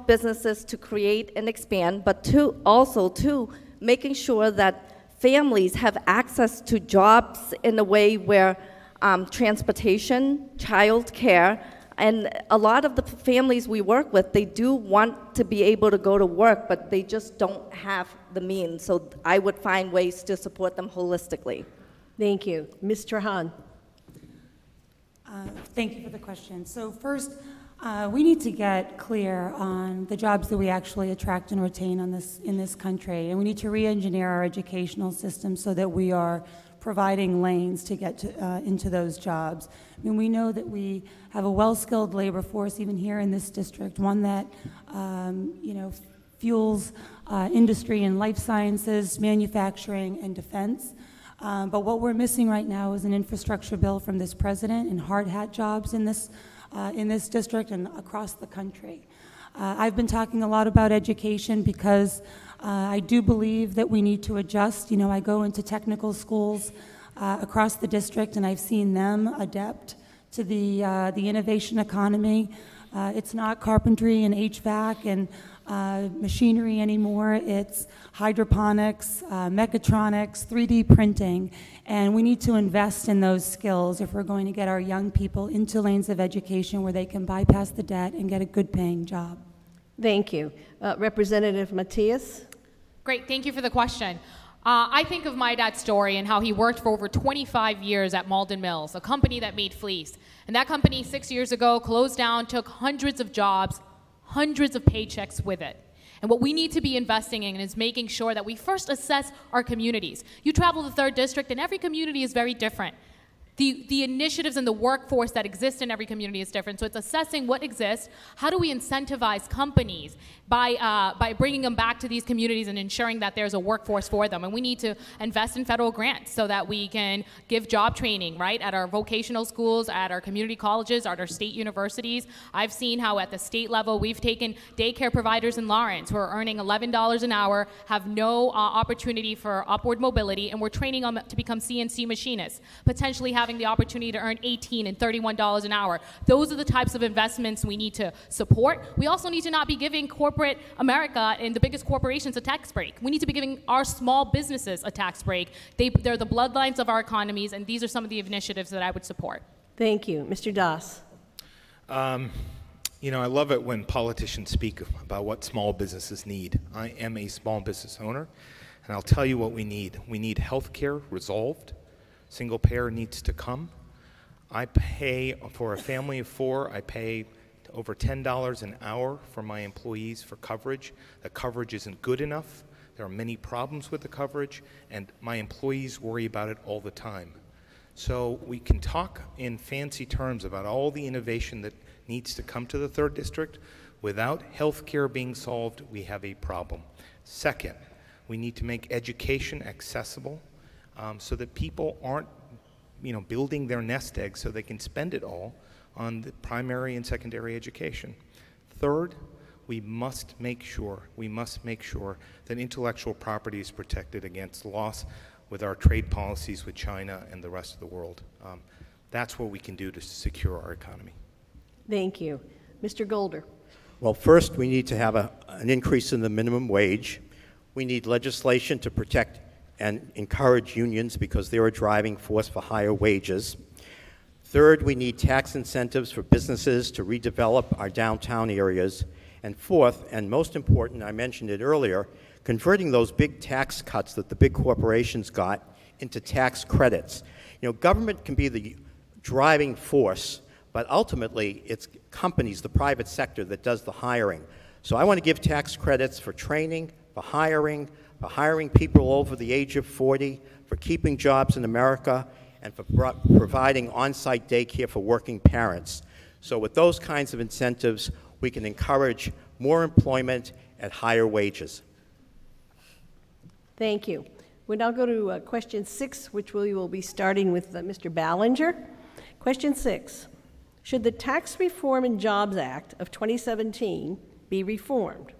businesses to create and expand, but two, making sure that families have access to jobs in a way where transportation, child care, and a lot of the families we work with, they do want to be able to go to work, but they just don't have the means. So I would find ways to support them holistically.
Thank you. Ms. Trahan.
Thank you for the question. So first, we need to get clear on the jobs that we actually attract and retain in this country, and we need to re-engineer our educational system so that we are providing lanes to get into those jobs. I mean, we know that we have a well-skilled labor force, even here in this district, one that fuels industry in life sciences, manufacturing, and defense. But what we're missing right now is an infrastructure bill from this president and hard hat jobs in this district and across the country. I've been talking a lot about education because I do believe that we need to adjust. You know, I go into technical schools across the district, and I've seen them adapt to the innovation economy. It's not carpentry and HVAC and machinery anymore. It's hydroponics, mechatronics, 3D printing, and we need to invest in those skills if we're going to get our young people into lanes of education where they can bypass the debt and get a good paying job.
Thank you. Representative Matias.
Great, thank you for the question. I think of my dad's story and how he worked for over 25 years at Malden Mills, a company that made fleece. And that company 6 years ago closed down, took hundreds of jobs, hundreds of paychecks with it. And what we need to be investing in is making sure that we first assess our communities. You travel the 3rd District, and every community is very different. The initiatives and the workforce that exist in every community is different. So it's assessing what exists. How do we incentivize companies by bringing them back to these communities and ensuring that there's a workforce for them? And we need to invest in federal grants so that we can give job training, right, at our vocational schools, at our community colleges, at our state universities. I've seen how at the state level we've taken daycare providers in Lawrence who are earning $11 an hour, have no opportunity for upward mobility, and we're training them to become CNC machinists, potentially having the opportunity to earn $18 and $31 an hour. Those are the types of investments we need to support. We also need to not be giving corporate America and the biggest corporations a tax break. We need to be giving our small businesses a tax break. They're the bloodlines of our economies, and these are some of the initiatives that I would support.
Thank you. Mr. Das.
You know, I love it when politicians speak about what small businesses need. I am a small business owner, and I'll tell you what we need. We need health care resolved. Single payer needs to come. I pay, for a family of 4, I pay over $10 an hour for my employees for coverage. The coverage isn't good enough. There are many problems with the coverage, and my employees worry about it all the time. So we can talk in fancy terms about all the innovation that needs to come to the 3rd District. Without health care being solved, we have a problem. Second, we need to make education accessible so that people aren't building their nest egg so they can spend it all on the primary and secondary education. Third, we must make sure that intellectual property is protected against loss with our trade policies with China and the rest of the world. That's what we can do to secure our economy.
Thank you. Mr. Golder.
Well, first, we need to have an increase in the minimum wage. We need legislation to protect and encourage unions because they're a driving force for higher wages. Third, we need tax incentives for businesses to redevelop our downtown areas. And fourth, and most important, I mentioned it earlier, converting those big tax cuts that the big corporations got into tax credits. Government can be the driving force, but ultimately it's companies, the private sector, that does the hiring. So I want to give tax credits for training, for hiring people over the age of 40, for keeping jobs in America, and for providing on-site daycare for working parents. So with those kinds of incentives, we can encourage more employment at higher wages.
Thank you. We'll now go to question 6, which we will be starting with Mr. Ballinger. Question 6, should the Tax Reform and Jobs Act of 2017 be reformed?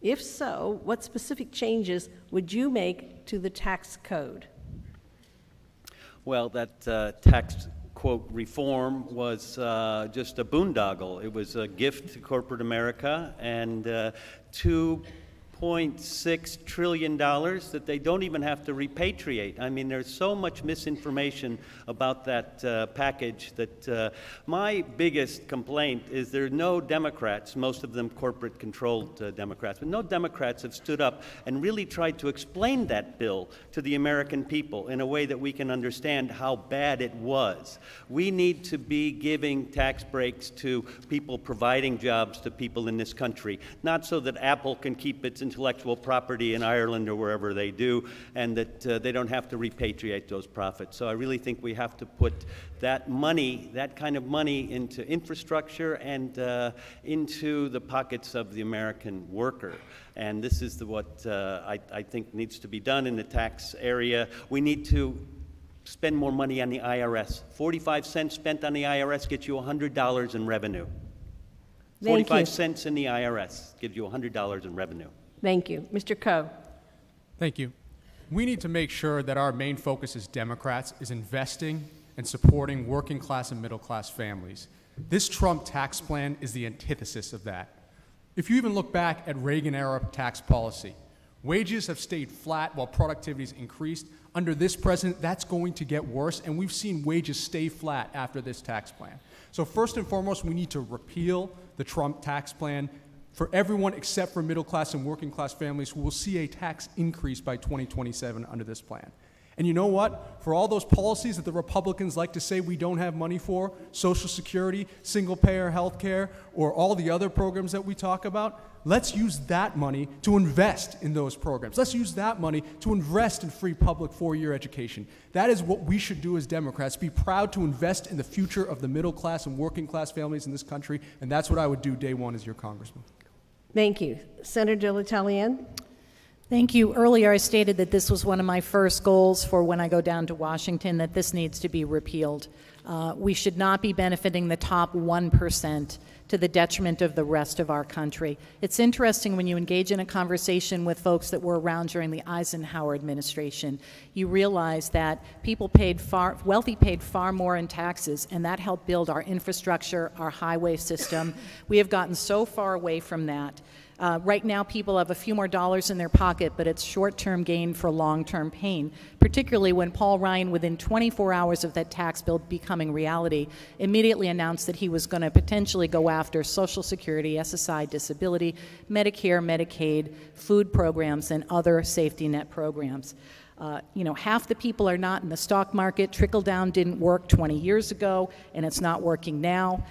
If so, what specific changes would you make to the tax code?
Well, that tax, quote, reform was just a boondoggle. It was a gift to corporate America, and $2.6 trillion that they don't even have to repatriate. I mean, there's so much misinformation about that package that my biggest complaint is there are no Democrats, most of them corporate-controlled Democrats, but no Democrats have stood up and really tried to explain that bill to the American people in a way that we can understand how bad it was. We need to be giving tax breaks to people providing jobs to people in this country, not so that Apple can keep its intellectual property in Ireland or wherever they do, and that they don't have to repatriate those profits. So I really think we have to put that money, that kind of money, into infrastructure and into the pockets of the American worker. And this is what I think needs to be done in the tax area. We need to spend more money on the IRS. 45 cents spent on the IRS gets you $100 in revenue. 45 cents in the IRS gives you $100 in revenue.
Thank you. Mr. Coe.
Thank you. We need to make sure that our main focus as Democrats is investing and supporting working class and middle class families. This Trump tax plan is the antithesis of that. If you even look back at Reagan-era tax policy, wages have stayed flat while productivity's increased. Under this president, that's going to get worse, and we've seen wages stay flat after this tax plan. So first and foremost, we need to repeal the Trump tax plan for everyone except for middle class and working class families who will see a tax increase by 2027 under this plan. And you know what? For all those policies that the Republicans like to say we don't have money for, Social Security, single-payer health care, or all the other programs that we talk about, let's use that money to invest in those programs. Let's use that money to invest in free public four-year education. That is what we should do as Democrats, be proud to invest in the future of the middle class and working class families in this country, and that's what I would do day one as your congressman.
Thank you. Senator L'Italien.
Thank you. Earlier I stated that this was one of my first goals for when I go down to Washington, that this needs to be repealed. We should not be benefiting the top 1% to the detriment of the rest of our country. It's interesting when you engage in a conversation with folks that were around during the Eisenhower administration, you realize that wealthy paid far more in taxes, and that helped build our infrastructure, our highway system. We have gotten so far away from that. Right now, people have a few more dollars in their pocket, but it's short-term gain for long-term pain, particularly when Paul Ryan, within 24 hours of that tax bill becoming reality, immediately announced that he was going to potentially go after Social Security, SSI, disability, Medicare, Medicaid, food programs, and other safety net programs. You know, half the people are not in the stock market. Trickle down didn't work 20 years ago, and it's not working now.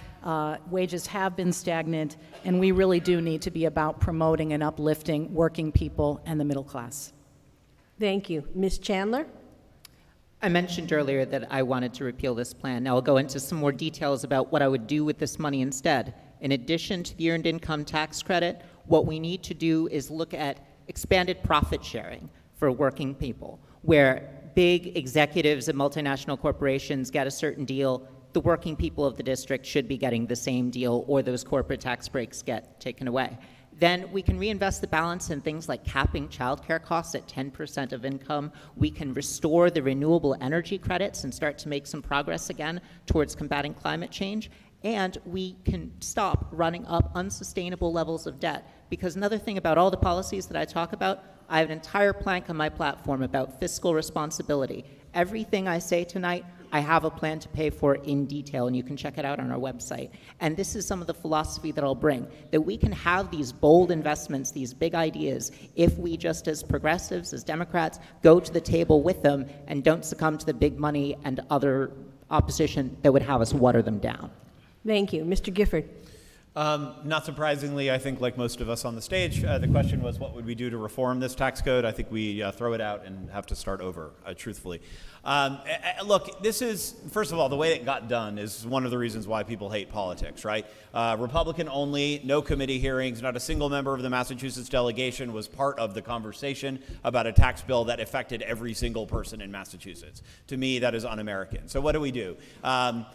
Wages have been stagnant, and we really do need to be about promoting and uplifting working people and the middle class.
Thank you. Ms. Chandler?
I mentioned earlier that I wanted to repeal this plan. Now I'll go into some more details about what I would do with this money instead. In addition to the Earned Income Tax Credit, what we need to do is look at expanded profit sharing for working people, where big executives at multinational corporations get a certain deal. The working people of the district should be getting the same deal, or those corporate tax breaks get taken away. Then we can reinvest the balance in things like capping childcare costs at 10% of income. We can restore the renewable energy credits and start to make some progress again towards combating climate change. And we can stop running up unsustainable levels of debt. Because another thing about all the policies that I talk about, I have an entire plank on my platform about fiscal responsibility. Everything I say tonight, I have a plan to pay for in detail, and you can check it out on our website. And this is some of the philosophy that I'll bring, that we can have these bold investments, these big ideas, if we just as progressives, as Democrats, go to the table with them and don't succumb to the big money and other opposition that would have us water them down.
Thank you. Mr. Gifford.
Not surprisingly, I think like most of us on the stage, the question was what would we do to reform this tax code? I think we throw it out and have to start over, truthfully. Look, this is, first of all, the way it got done is one of the reasons why people hate politics, right? Republican only, no committee hearings, not a single member of the Massachusetts delegation was part of the conversation about a tax bill that affected every single person in Massachusetts. To me, that is un-American. So what do we do? I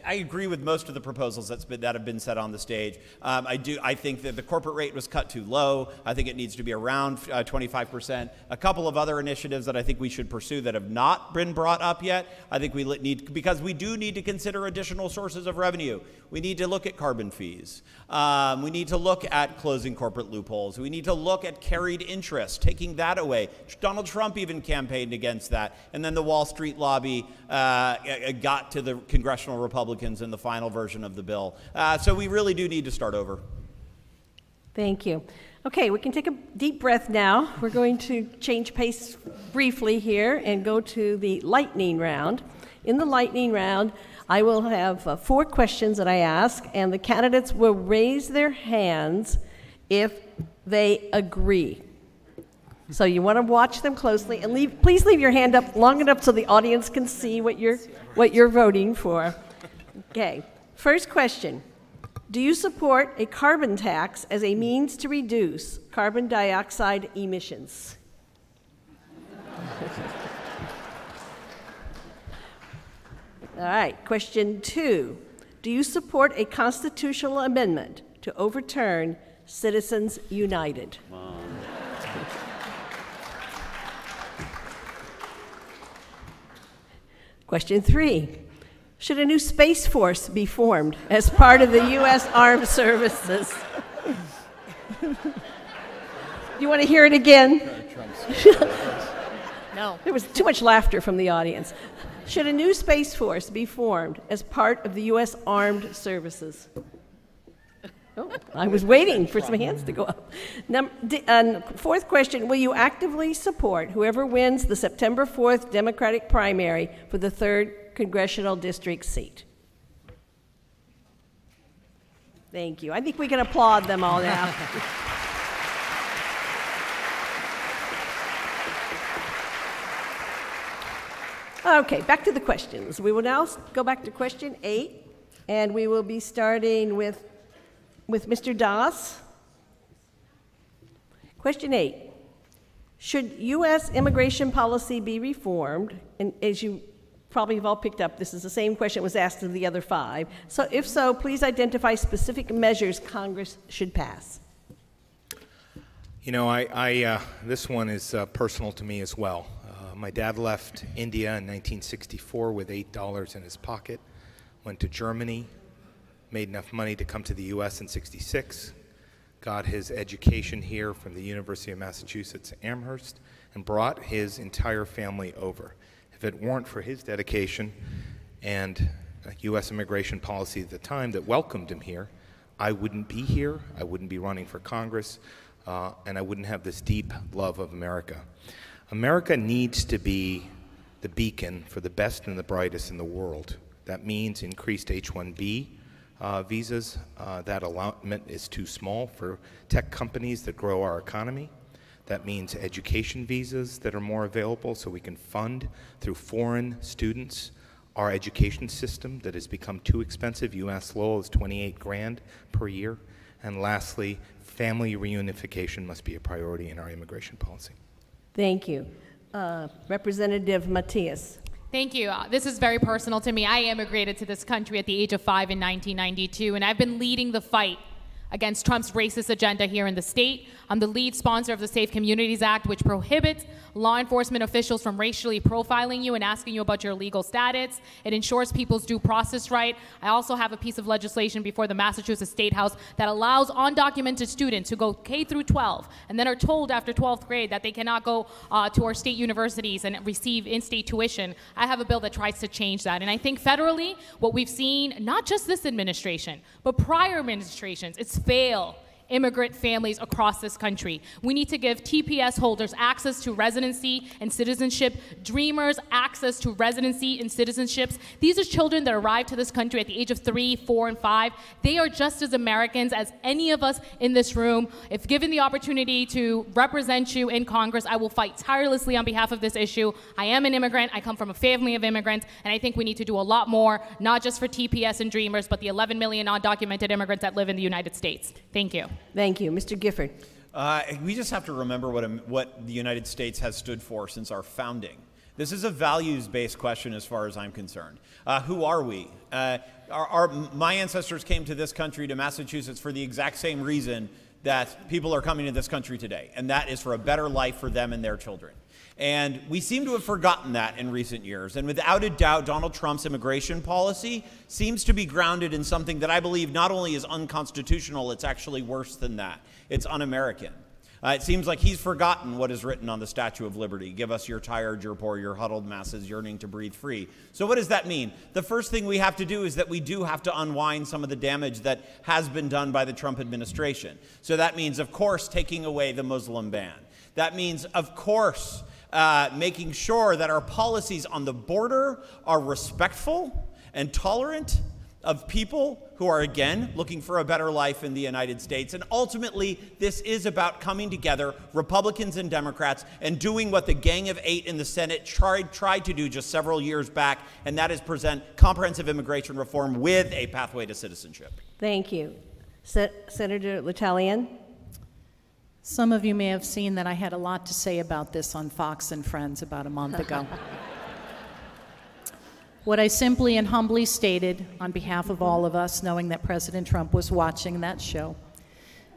agree with most of the proposals that have been said on the stage. I think that the corporate rate was cut too low. I think it needs to be around 25%. A couple of other initiatives that I think we should pursue that have not been brought up yet, I think we need, because we do need to consider additional sources of revenue. We need to look at carbon fees. We need to look at closing corporate loopholes. We need to look at carried interest, taking that away. Donald Trump even campaigned against that. And then the Wall Street lobby got to the congressional Republicans in the final version of the bill. So we really do need to start over.
Thank you. Okay, we can take a deep breath now. We're going to change pace briefly here and go to the lightning round. In the lightning round, I will have 4 questions that I ask, and the candidates will raise their hands if they agree. So you want to watch them closely, and please leave your hand up long enough so the audience can see what you're voting for. Okay, first question. Do you support a carbon tax as a means to reduce carbon dioxide emissions? All right, question 2. Do you support a constitutional amendment to overturn Citizens United? Question 3. Should a new Space Force be formed as part of the U.S. Armed Services? You want to hear it again?
No.
There was too much laughter from the audience. Should a new Space Force be formed as part of the U.S. Armed Services? Oh, I was waiting for some hands to go up. Fourth question, will you actively support whoever wins the September 4th Democratic primary for the 3rd Congressional District seat? Thank you. I think we can applaud them all now. Okay, back to the questions. We will now go back to question 8, and we will be starting with Mr. Das. Question 8. Should U.S. immigration policy be reformed? And as you probably have all picked up, this is the same question that was asked of the other 5. So if so, please identify specific measures Congress should pass.
You know, this one is personal to me as well. My dad left India in 1964 with $8 in his pocket, went to Germany, made enough money to come to the U.S. in '66, got his education here from the University of Massachusetts Amherst, and brought his entire family over. If it weren't for his dedication and U.S. immigration policy at the time that welcomed him here, I wouldn't be here, I wouldn't be running for Congress, and I wouldn't have this deep love of America. America needs to be the beacon for the best and the brightest in the world. That means increased H-1B visas. That allotment is too small for tech companies that grow our economy. That means education visas that are more available so we can fund through foreign students our education system that has become too expensive. U.S. Lowell is 28 grand per year. And lastly, family reunification must be a priority in our immigration policy.
Thank you. Representative Matias.
Thank you. This is very personal to me. I immigrated to this country at the age of 5 in 1992, and I've been leading the fight against Trump's racist agenda here in the state. I'm the lead sponsor of the Safe Communities Act, which prohibits law enforcement officials from racially profiling you and asking you about your legal status. It ensures people's due process right. I also have a piece of legislation before the Massachusetts State House that allows undocumented students who go K through 12 and then are told after 12th grade that they cannot go to our state universities and receive in-state tuition. I have a bill that tries to change that. And I think federally, what we've seen, not just this administration, but prior administrations, it's fail immigrant families across this country. We need to give TPS holders access to residency and citizenship, dreamers access to residency and citizenships. These are children that arrived to this country at the age of 3, 4, and 5. They are just as Americans as any of us in this room. If given the opportunity to represent you in Congress, I will fight tirelessly on behalf of this issue. I am an immigrant. I come from a family of immigrants, and I think we need to do a lot more, not just for TPS and dreamers, but the 11 million undocumented immigrants that live in the United States. Thank you.
Thank you. Mr. Gifford.
We just have to remember what the United States has stood for since our founding. This is a values-based question as far as I'm concerned. Who are we? My ancestors came to this country, to Massachusetts, for the exact same reason that people are coming to this country today, and that is for a better life for them and their children. And we seem to have forgotten that in recent years. And without a doubt, Donald Trump's immigration policy seems to be grounded in something that I believe not only is unconstitutional, it's actually worse than that. It's un-American. It seems like he's forgotten what is written on the Statue of Liberty. Give us your tired, your poor, your huddled masses yearning to breathe free. So what does that mean? The first thing we have to do is that we do have to unwind some of the damage that has been done by the Trump administration. So that means, of course, taking away the Muslim ban. That means, of course, making sure that our policies on the border are respectful and tolerant of people who are, again, looking for a better life in the United States. And ultimately, this is about coming together, Republicans and Democrats, and doing what the Gang of Eight in the Senate tried to do just several years back, and that is present comprehensive immigration reform with a pathway to citizenship.
Thank you. Senator L'Italian.
Some of you may have seen that I had a lot to say about this on Fox and Friends about a month ago. What I simply and humbly stated on behalf of all of us, knowing that President Trump was watching that show,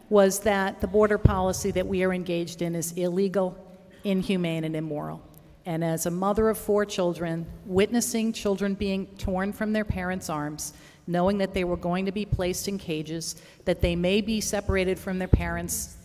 was that the border policy that we are engaged in is illegal, inhumane, and immoral. And as a mother of 4 children, witnessing children being torn from their parents' arms, knowing that they were going to be placed in cages, that they may be separated from their parents,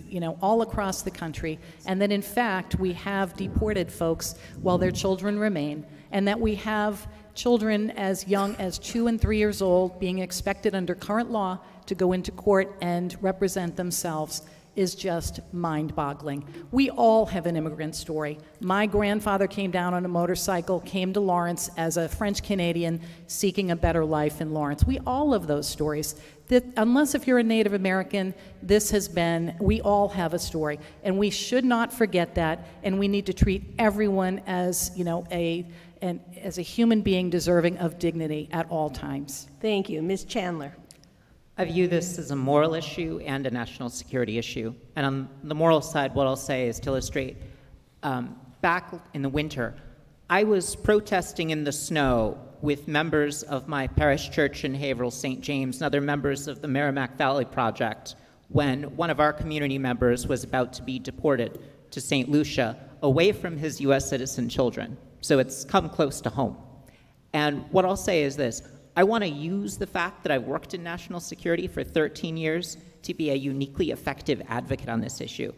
all across the country, and that in fact we have deported folks while their children remain, and that we have children as young as 2 and 3 years old being expected under current law to go into court and represent themselves is just mind-boggling. We all have an immigrant story. My grandfather came down on a motorcycle, came to Lawrence as a French-Canadian seeking a better life in Lawrence. We all have those stories. That unless if you're a Native American, we all have a story. And we should not forget that, and we need to treat everyone as, as a human being deserving of dignity at all times.
Thank you. Ms. Chandler.
I view this as a moral issue and a national security issue. And on the moral side, what I'll say is to illustrate, back in the winter, I was protesting in the snow with members of my parish church in Haverhill, St. James, and other members of the Merrimack Valley Project when one of our community members was about to be deported to St. Lucia away from his U.S. citizen children. So it's come close to home. And what I'll say is this. I want to use the fact that I've worked in national security for 13 years to be a uniquely effective advocate on this issue.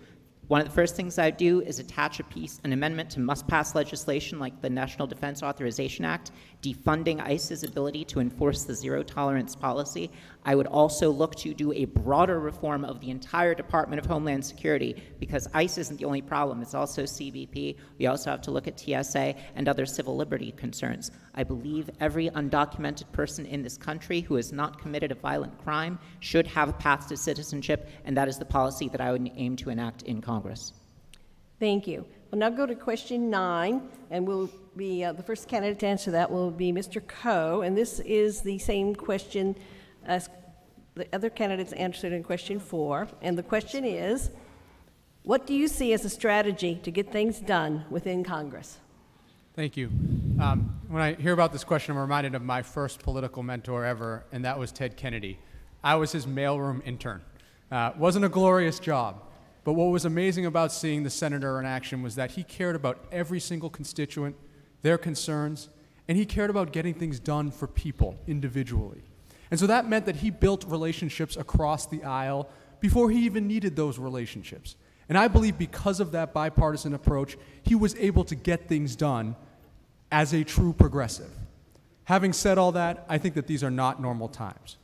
One of the first things I do is attach an amendment to must-pass legislation like the National Defense Authorization Act, defunding ICE's ability to enforce the zero-tolerance policy. I would also look to do a broader reform of the entire Department of Homeland Security, because ICE isn't the only problem. It's also CBP. We also have to look at TSA and other civil liberty concerns. I believe every undocumented person in this country who has not committed a violent crime should have a path to citizenship, and that is the policy that I would aim to enact in Congress.
Thank you. We'll now go to question 9, and we'll be the first candidate to answer that will be Mr. Coe, and this is the same question as the other candidates answered in question 4. And the question is, what do you see as a strategy to get things done within Congress?
Thank you. When I hear about this question, I'm reminded of my first political mentor ever, and that was Ted Kennedy. I was his mailroom intern. Wasn't a glorious job, but what was amazing about seeing the senator in action was that he cared about every single constituent, their concerns, and he cared about getting things done for people individually. And so that meant that he built relationships across the aisle before he even needed those relationships. And I believe because of that bipartisan approach, he was able to get things done as a true progressive. Having said all that, I think that these are not normal times.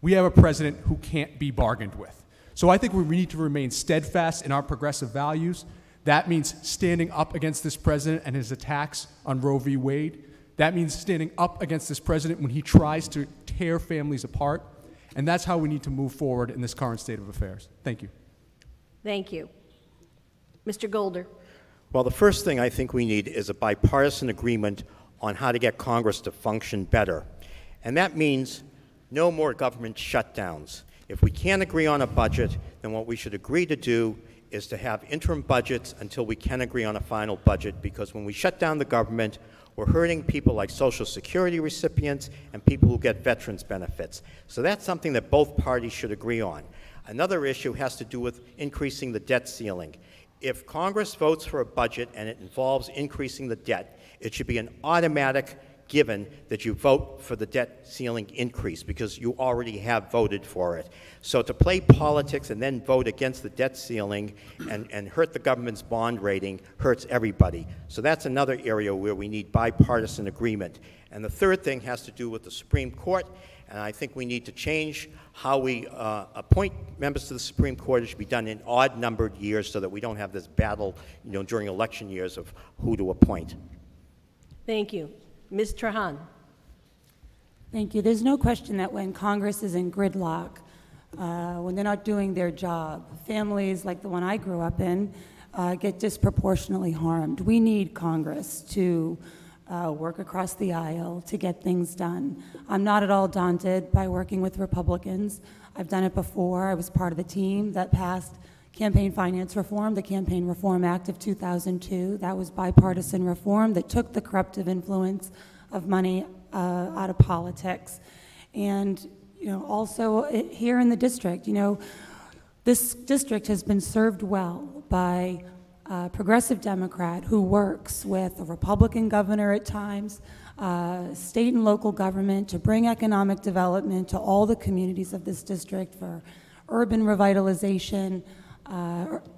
We have a president who can't be bargained with. So I think we need to remain steadfast in our progressive values. That means standing up against this president and his attacks on Roe v. Wade. That means standing up against this president when he tries to tear families apart. And that's how we need to move forward in this current state of affairs. Thank you.
Thank you. Mr. Golder.
Well, the first thing I think we need is a bipartisan agreement on how to get Congress to function better. And that means no more government shutdowns. If we can't agree on a budget, then what we should agree to do is to have interim budgets until we can agree on a final budget, because when we shut down the government, we're hurting people like Social Security recipients and people who get veterans benefits. So that's something that both parties should agree on. Another issue has to do with increasing the debt ceiling. If Congress votes for a budget and it involves increasing the debt, it should be an automatic given that you vote for the debt ceiling increase, because you already have voted for it. So to play politics and then vote against the debt ceiling and hurt the government's bond rating hurts everybody. So that's another area where we need bipartisan agreement. And the third thing has to do with the Supreme Court, and I think we need to change how we appoint members to the Supreme Court. It should be done in odd-numbered years so that we don't have this battle, during election years of who to appoint.
Thank you. Ms. Trahan.
Thank you. There's no question that when Congress is in gridlock, when they're not doing their job, families like the one I grew up in get disproportionately harmed. We need Congress to work across the aisle to get things done. I'm not at all daunted by working with Republicans. I've done it before. I was part of the team that passed campaign finance reform, the Campaign Reform Act of 2002. That was bipartisan reform that took the corruptive influence of money out of politics. And also here in the district, this district has been served well by a progressive Democrat who works with a Republican governor at times, state and local government to bring economic development to all the communities of this district for urban revitalization,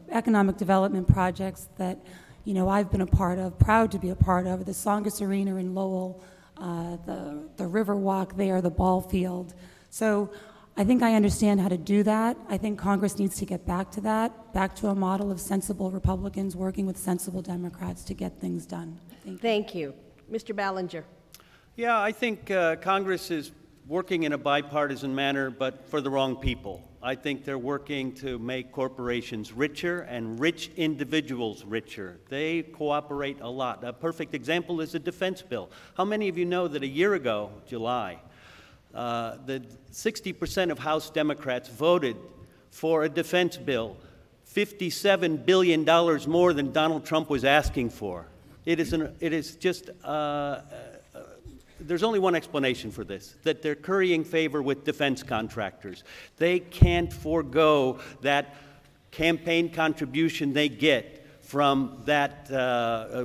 economic development projects that I've been a part of, proud to be a part of, the Songus Arena in Lowell, the River Walk there, the ball field. So I think I understand how to do that. I think Congress needs to get back to that, back to a model of sensible Republicans working with sensible Democrats to get things done.
Thank you. Mr. Ballinger.
Yeah, I think Congress is working in a bipartisan manner, but for the wrong people. I think they're working to make corporations richer and rich individuals richer. They cooperate a lot. A perfect example is the defense bill. How many of you know that a year ago, July, the 60% of House Democrats voted for a defense bill, $57 billion more than Donald Trump was asking for? It is just there's only one explanation for this, that they're currying favor with defense contractors. They can't forego that campaign contribution they get from that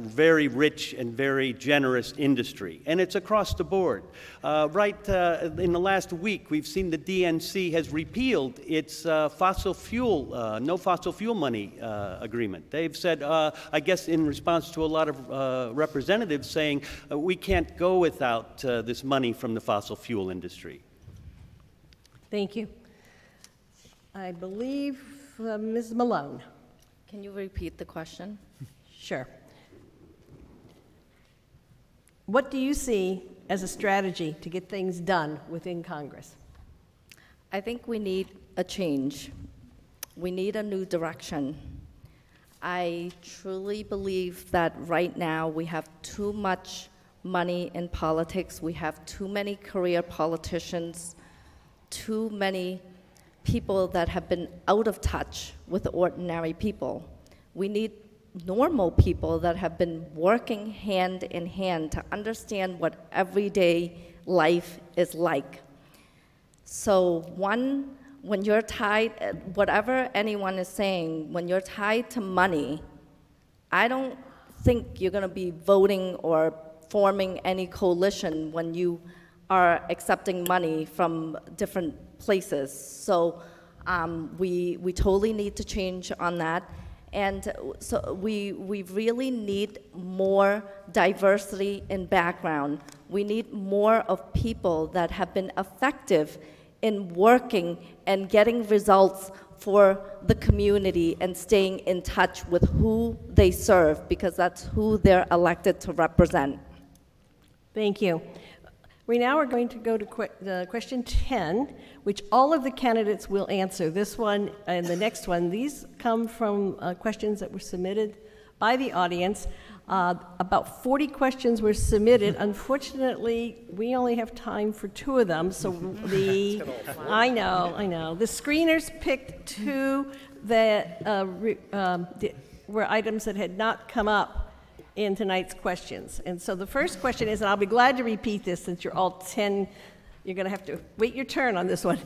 very rich and very generous industry. And it's across the board. In the last week, we've seen the DNC has repealed its no fossil fuel money agreement. They've said, I guess in response to a lot of representatives saying, we can't go without this money from the fossil fuel industry.
Thank you. I believe Ms. Malone.
Can you repeat the question?
Sure. What do you see as a strategy to get things done within Congress?
I think we need a change. We need a new direction. I truly believe that right now we have too much money in politics. We have too many career politicians, too many people that have been out of touch with ordinary people. We need normal people that have been working hand in hand to understand what everyday life is like. So one, when you're tied, whatever anyone is saying, when you're tied to money, I don't think you're gonna be voting or forming any coalition when you are accepting money from different places. So we totally need to change on that. And so we really need more diversity in background. We need more of people that have been effective in working and getting results for the community and staying in touch with who they serve, because that's who they're elected to represent.
Thank you. We now are going to go to question 10, which all of the candidates will answer. This one and the next one. These come from questions that were submitted by the audience. About 40 questions were submitted. Unfortunately, we only have time for 2 of them. So I know. The screeners picked 2 that were items that had not come up in tonight's questions. And so the first question is, and I'll be glad to repeat this since you're all 10, you're gonna have to wait your turn on this one.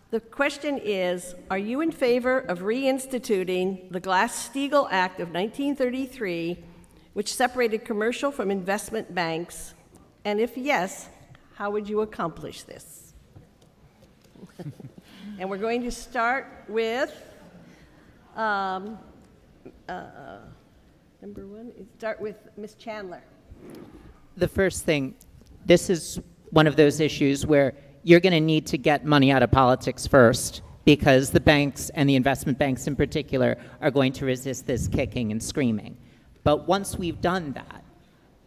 The question is, are you in favor of reinstituting the Glass-Steagall Act of 1933, which separated commercial from investment banks? And if yes, how would you accomplish this? And we're going to start with, number 1, start with Ms. Chandler.
The first thing, this is one of those issues where you're going to need to get money out of politics first, because the banks and the investment banks in particular are going to resist this kicking and screaming. But once we've done that,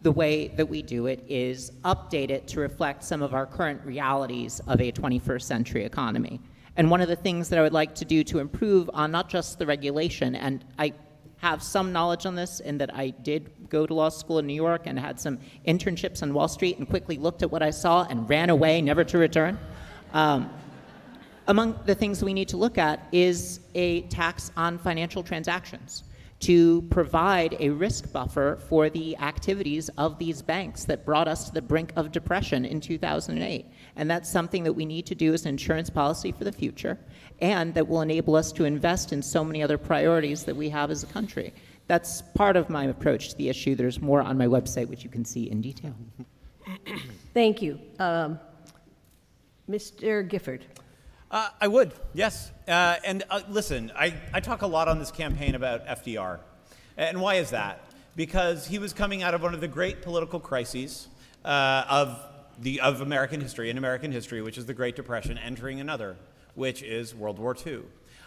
the way that we do it is update it to reflect some of our current realities of a 21st century economy. And one of the things that I would like to do to improve on not just the regulation, and I have some knowledge on this in that I did go to law school in New York and had some internships on Wall Street and quickly looked at what I saw and ran away, never to return. Among the things we need to look at is a tax on financial transactions to provide a risk buffer for the activities of these banks that brought us to the brink of depression in 2008. And that's something that we need to do as an insurance policy for the future, and that will enable us to invest in so many other priorities that we have as a country. That's part of my approach to the issue. There's more on my website, which you can see in detail.
Thank you. Mr. Gifford.
I would, yes. Listen, I talk a lot on this campaign about FDR. And why is that? Because he was coming out of one of the great political crises of American history, which is the Great Depression, entering another, which is World War II.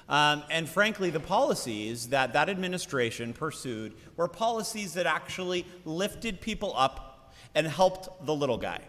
And frankly, the policies that administration pursued were policies that actually lifted people up and helped the little guy.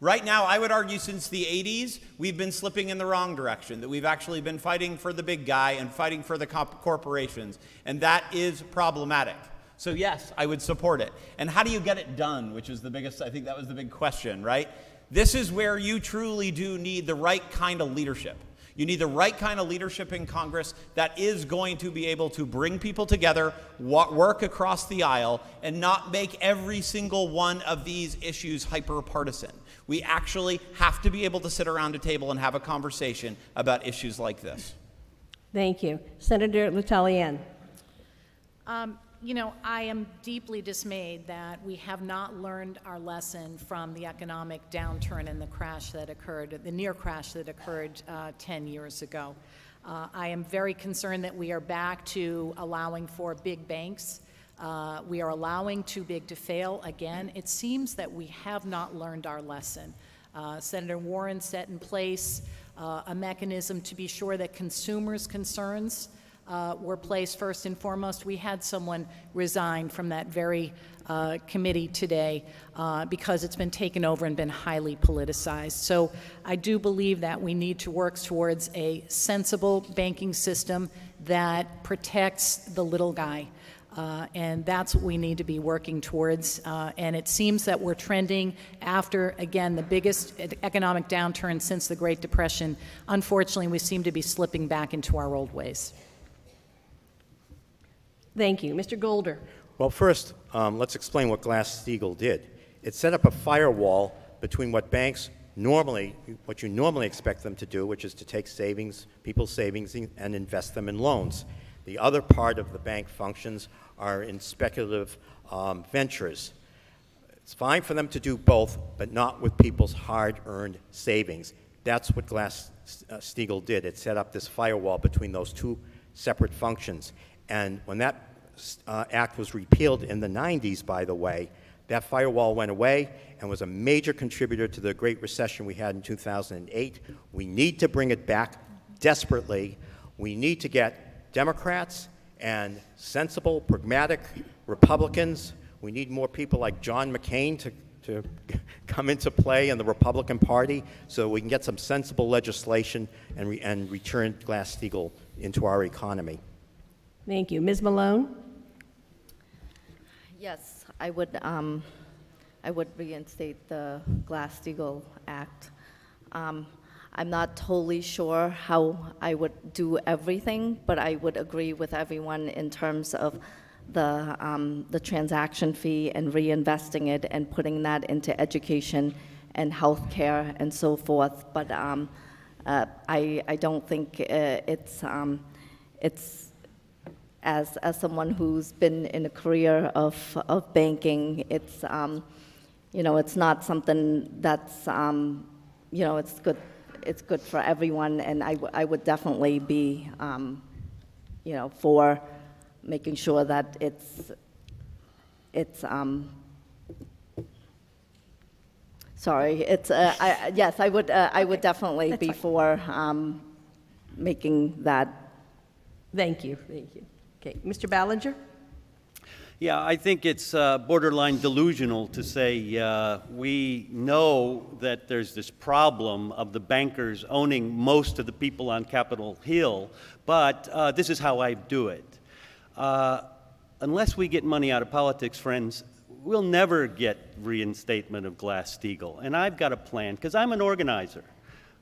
Right now, I would argue since the 80s, we've been slipping in the wrong direction, that we've actually been fighting for the big guy and fighting for the corporations, and that is problematic. So yes, I would support it. And how do you get it done, which is the biggest, I think that was the big question, right? This is where you truly do need the right kind of leadership. You need the right kind of leadership in Congress that is going to be able to bring people together, work across the aisle, and not make every single one of these issues hyper-partisan. We actually have to be able to sit around a table and have a conversation about issues like this.
Thank you. Senator L'Italien.
You know, I am deeply dismayed that we have not learned our lesson from the economic downturn and the crash that occurred, the near crash that occurred 10 years ago. I am very concerned that we are back to allowing for big banks. We are allowing too big to fail again. It seems that we have not learned our lesson. Senator Warren set in place a mechanism to be sure that consumers' concerns were placed first and foremost. We had someone resign from that very committee today because it's been taken over and been highly politicized. So I do believe that we need to work towards a sensible banking system that protects the little guy. And that's what we need to be working towards. And it seems that we're trending after, again, the biggest economic downturn since the Great Depression. Unfortunately, we seem to be slipping back into our old ways.
Thank you. Mr. Golder.
Well, first, let's explain what Glass-Steagall did. It set up a firewall between what banks normally, what you normally expect them to do, which is to take savings, people's savings, and invest them in loans. The other part of the bank functions are in speculative ventures. It's fine for them to do both, but not with people's hard-earned savings. That's what Glass-Steagall did. It set up this firewall between those two separate functions. And when that act was repealed in the 90s, by the way, that firewall went away and was a major contributor to the Great Recession we had in 2008. We need to bring it back desperately. We need to get Democrats and sensible, pragmatic Republicans. We need more people like John McCain to come into play in the Republican Party so we can get some sensible legislation and return Glass-Steagall into our economy.
Thank you. Ms. Malone?
Yes, I would reinstate the Glass-Steagall Act. I'm not totally sure how I would do everything, but I would agree with everyone in terms of the transaction fee and reinvesting it and putting that into education and health care and so forth. But I don't think it's as someone who's been in a career of banking, it's you know, it's not something that's you know, it's good for everyone, and I would definitely be you know, for making sure that it's sorry, it's yes, I would definitely be for making that.
Thank you. Thank you. Okay, Mr. Ballinger?
Yeah, I think it's borderline delusional to say we know that there's this problem of the bankers owning most of the people on Capitol Hill, but this is how I do it. Unless we get money out of politics, friends, we'll never get reinstatement of Glass-Steagall. And I've got a plan, because I'm an organizer.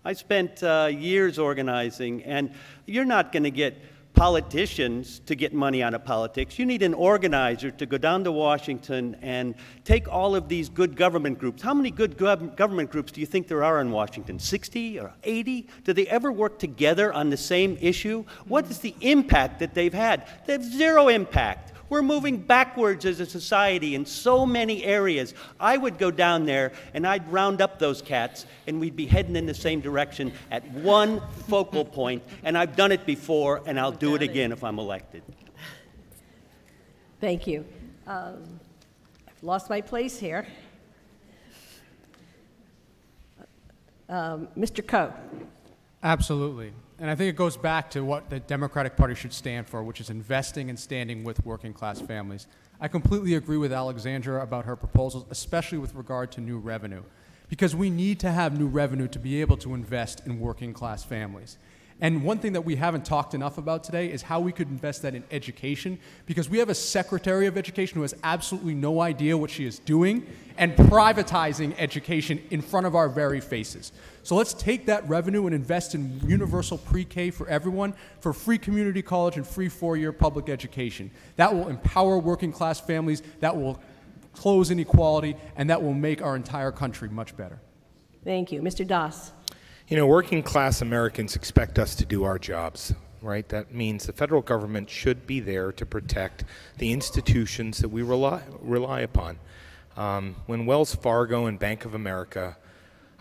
I spent years organizing, and you're not going to get politicians to get money out of politics. You need an organizer to go down to Washington and take all of these good government groups. How many good government groups do you think there are in Washington? 60 or 80? Do they ever work together on the same issue? What is the impact that they've had? They have zero impact. We're moving backwards as a society in so many areas. I would go down there and I'd round up those cats and we'd be heading in the same direction at one focal point. And I've done it before and I'll do it again if I'm elected.
Thank you. I've lost my place here. Mr. Coe.
Absolutely. And I think it goes back to what the Democratic Party should stand for, which is investing and standing with working class families. I completely agree with Alexandra about her proposals, especially with regard to new revenue, because we need to have new revenue to be able to invest in working class families. And one thing that we haven't talked enough about today is how we could invest that in education, because we have a Secretary of Education who has absolutely no idea what she is doing and privatizing education in front of our very faces. So let's take that revenue and invest in universal pre-K for everyone, for free community college and free four-year public education. That will empower working class families, that will close inequality, and that will make our entire country much better.
Thank you. Mr. Das.
You know, working class Americans expect us to do our jobs. right? That means the federal government should be there to protect the institutions that we rely upon. When Wells Fargo and Bank of America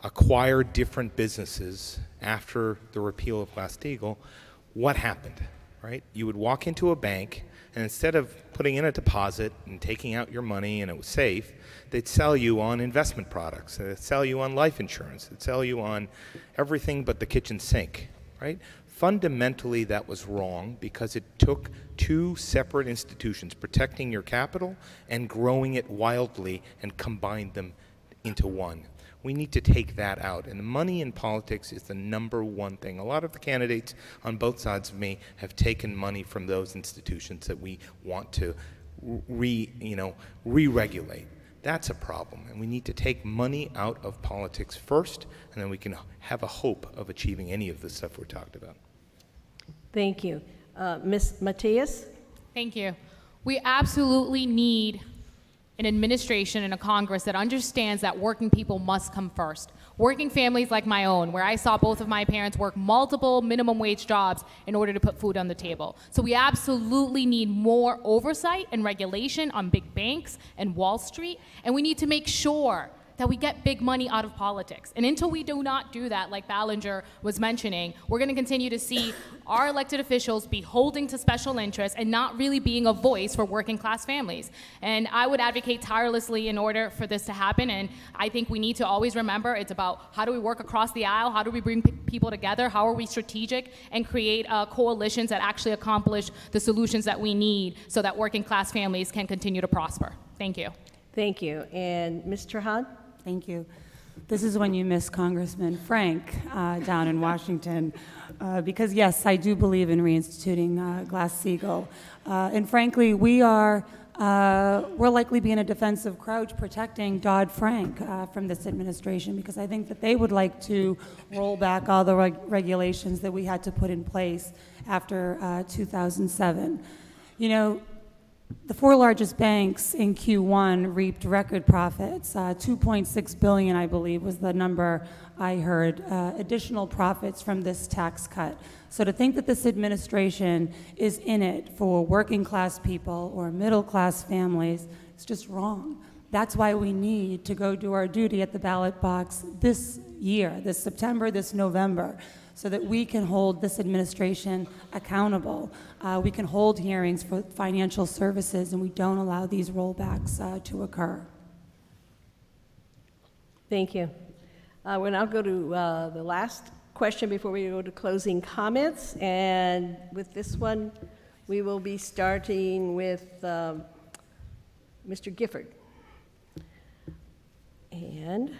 acquired different businesses after the repeal of Glass-Steagall, what happened, right? You would walk into a bank, and instead of putting in a deposit and taking out your money and it was safe, they'd sell you on investment products. They'd sell you on life insurance. They'd sell you on everything but the kitchen sink, right? Fundamentally, that was wrong because it took two separate institutions, protecting your capital and growing it wildly, and combined them into one. We need to take that out. And money in politics is the number one thing. A lot of the candidates on both sides of me have taken money from those institutions that we want to re-regulate. That's a problem, and we need to take money out of politics first, and then we can have a hope of achieving any of the stuff we're talking about.
Thank you. Ms. Matias?
Thank you. We absolutely need an administration and a Congress that understands that working people must come first. Working families like my own, where I saw both of my parents work multiple minimum wage jobs in order to put food on the table. So we absolutely need more oversight and regulation on big banks and Wall Street, and we need to make sure that we get big money out of politics. And until we do not do that, like Ballinger was mentioning, we're gonna continue to see our elected officials beholding to special interests and not really being a voice for working class families. And I would advocate tirelessly in order for this to happen, and I think we need to always remember it's about how do we work across the aisle, how do we bring people together, how are we strategic, and create coalitions that actually accomplish the solutions that we need so that working class families can continue to prosper. Thank you.
Thank you. And Ms. Trahan?
Thank you. This is when you miss Congressman Frank down in Washington, because yes, I do believe in reinstituting Glass-Steagall. And frankly, we're likely being a defensive crouch protecting Dodd-Frank from this administration, because I think that they would like to roll back all the regulations that we had to put in place after 2007. You know, the four largest banks in Q1 reaped record profits. 2.6 billion, I believe, was the number I heard, additional profits from this tax cut. So to think that this administration is in it for working class people or middle class families is just wrong. That's why we need to go do our duty at the ballot box this year, this September, this November, so that we can hold this administration accountable. We can hold hearings for financial services, and we don't allow these rollbacks to occur.
Thank you. We'll now go to the last question before we go to closing comments. And with this one, we will be starting with Mr. Gifford. And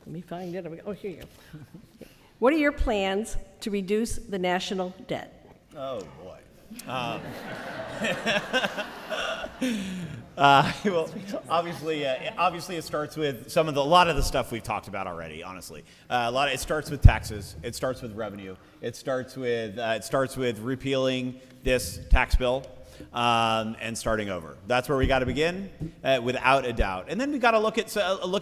let me find it. Oh, here you go. What are your plans to reduce the national debt?
Oh, boy. Well, obviously, it starts with a lot of the stuff we've talked about already. Honestly, it starts with taxes. It starts with revenue. It starts with repealing this tax bill and starting over. That's where we got to begin, without a doubt. And then we got to look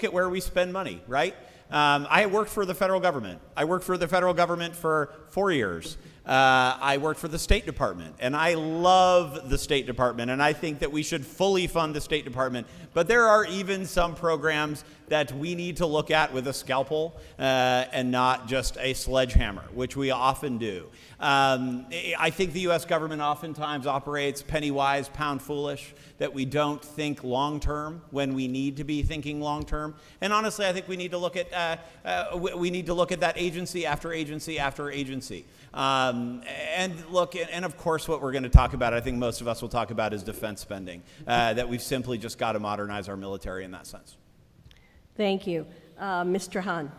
at where we spend money, right? I worked for the federal government. I worked for the federal government for 4 years. I worked for the State Department, and I love the State Department, and I think that we should fully fund the State Department. But there are even some programs that we need to look at with a scalpel and not just a sledgehammer, which we often do. I think the U.S. government oftentimes operates penny wise, pound foolish, that we don't think long term when we need to be thinking long term. And honestly, I think we need to look at that agency after agency after agency. And of course, what we're going to talk about, I think most of us will talk about, is defense spending. That we've simply just got to modernize our military in that sense.
Thank you, Mr. Hahn.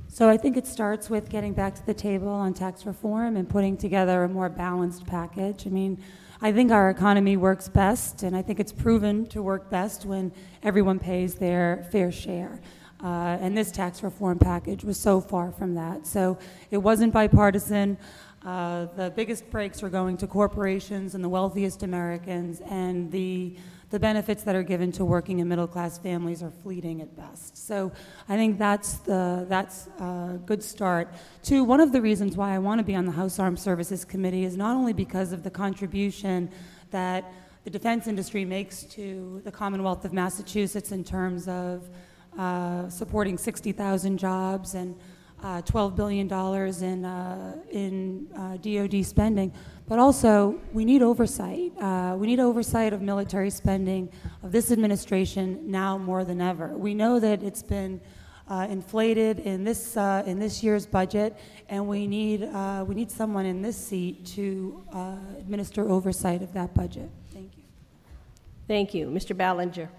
So I think it starts with getting back to the table on tax reform and putting together a more balanced package. I mean, I think our economy works best, and I think it's proven to work best when everyone pays their fair share. And this tax reform package was so far from that. So it wasn't bipartisan. The biggest breaks are going to corporations and the wealthiest Americans, and the benefits that are given to working and middle-class families are fleeting at best. So I think that's a good start. Two, one of the reasons why I want to be on the House Armed Services Committee is not only because of the contribution that the defense industry makes to the Commonwealth of Massachusetts in terms of supporting 60,000 jobs and $12 billion in DoD spending, but also we need oversight. We need oversight of military spending of this administration now more than ever. We know that it's been inflated in this year's budget, and we need someone in this seat to administer oversight of that budget. Thank you.
Thank you. Mr. Ballinger.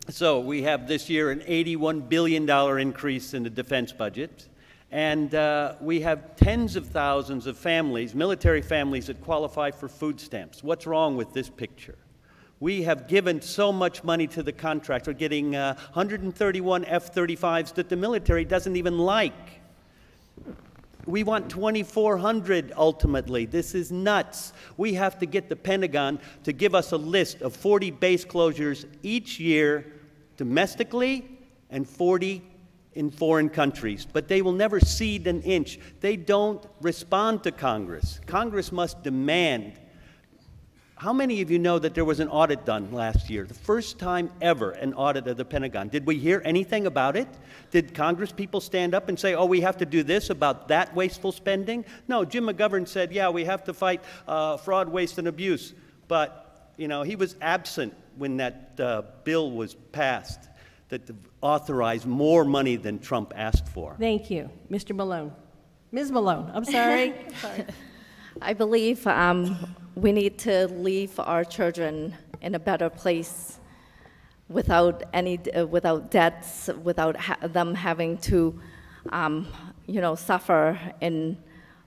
So we have this year an $81 billion increase in the defense budget. And we have tens of thousands of families, military families, that qualify for food stamps. What's wrong with this picture? We have given so much money to the contractor. We're getting 131 F-35s that the military doesn't even like. We want 2,400 ultimately. This is nuts. We have to get the Pentagon to give us a list of 40 base closures each year domestically and 40 in foreign countries, but they will never cede an inch. They don't respond to Congress. Congress must demand. How many of you know that there was an audit done last year? The first time ever an audit of the Pentagon. Did we hear anything about it? Did Congress people stand up and say, oh, we have to do this about that wasteful spending? No, Jim McGovern said, yeah, we have to fight fraud, waste, and abuse. But, you know, he was absent when that bill was passed that authorized more money than Trump asked for.
Thank you. Mr. Malone. Ms. Malone, I'm sorry. Sorry.
I believe we need to leave our children in a better place without debts, without them having to, suffer in,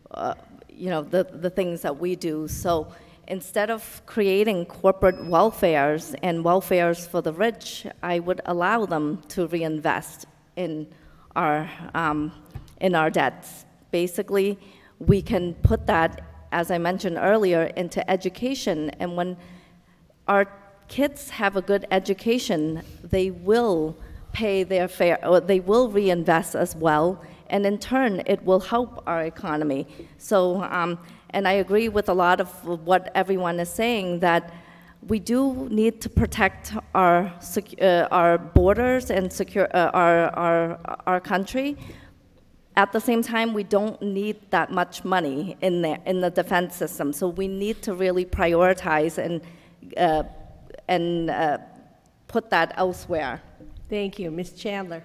the things that we do. So instead of creating corporate welfares and welfares for the rich, I would allow them to reinvest in our debts. Basically, we can put that, as I mentioned earlier, into education. And when our kids have a good education, they will pay their fare, or they will reinvest as well. And in turn, it will help our economy. So, and I agree with a lot of what everyone is saying, that we do need to protect our borders and secure our country. At the same time, we don't need that much money in the defense system. So we need to really prioritize and put that elsewhere.
Thank you. Ms. Chandler.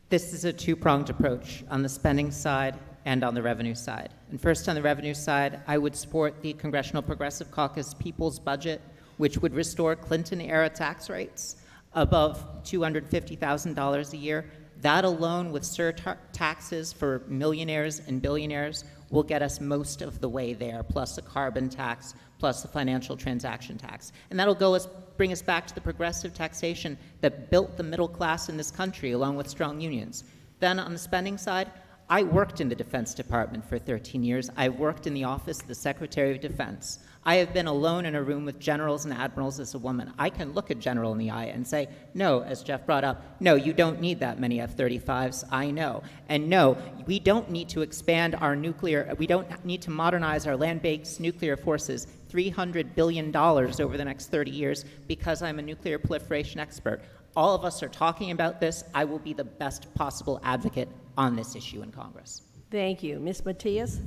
This is a two-pronged approach on the spending side and on the revenue side. And first, on the revenue side, I would support the Congressional Progressive Caucus People's Budget, which would restore Clinton-era tax rates above $250,000 a year. That alone, with surtaxes for millionaires and billionaires, will get us most of the way there, plus a carbon tax, plus a financial transaction tax. And that'll bring us back to the progressive taxation that built the middle class in this country, along with strong unions. Then on the spending side, I worked in the Defense Department for 13 years. I worked in the office of the Secretary of Defense. I have been alone in a room with generals and admirals as a woman. I can look a general in the eye and say, no, as Jeff brought up, no, you don't need that many F-35s, I know. And no, we don't need to expand our we don't need to modernize our land-based nuclear forces $300 billion over the next 30 years because I'm a nuclear proliferation expert. All of us are talking about this. I will be the best possible advocate on this issue in Congress.
Thank you. Ms. Matias?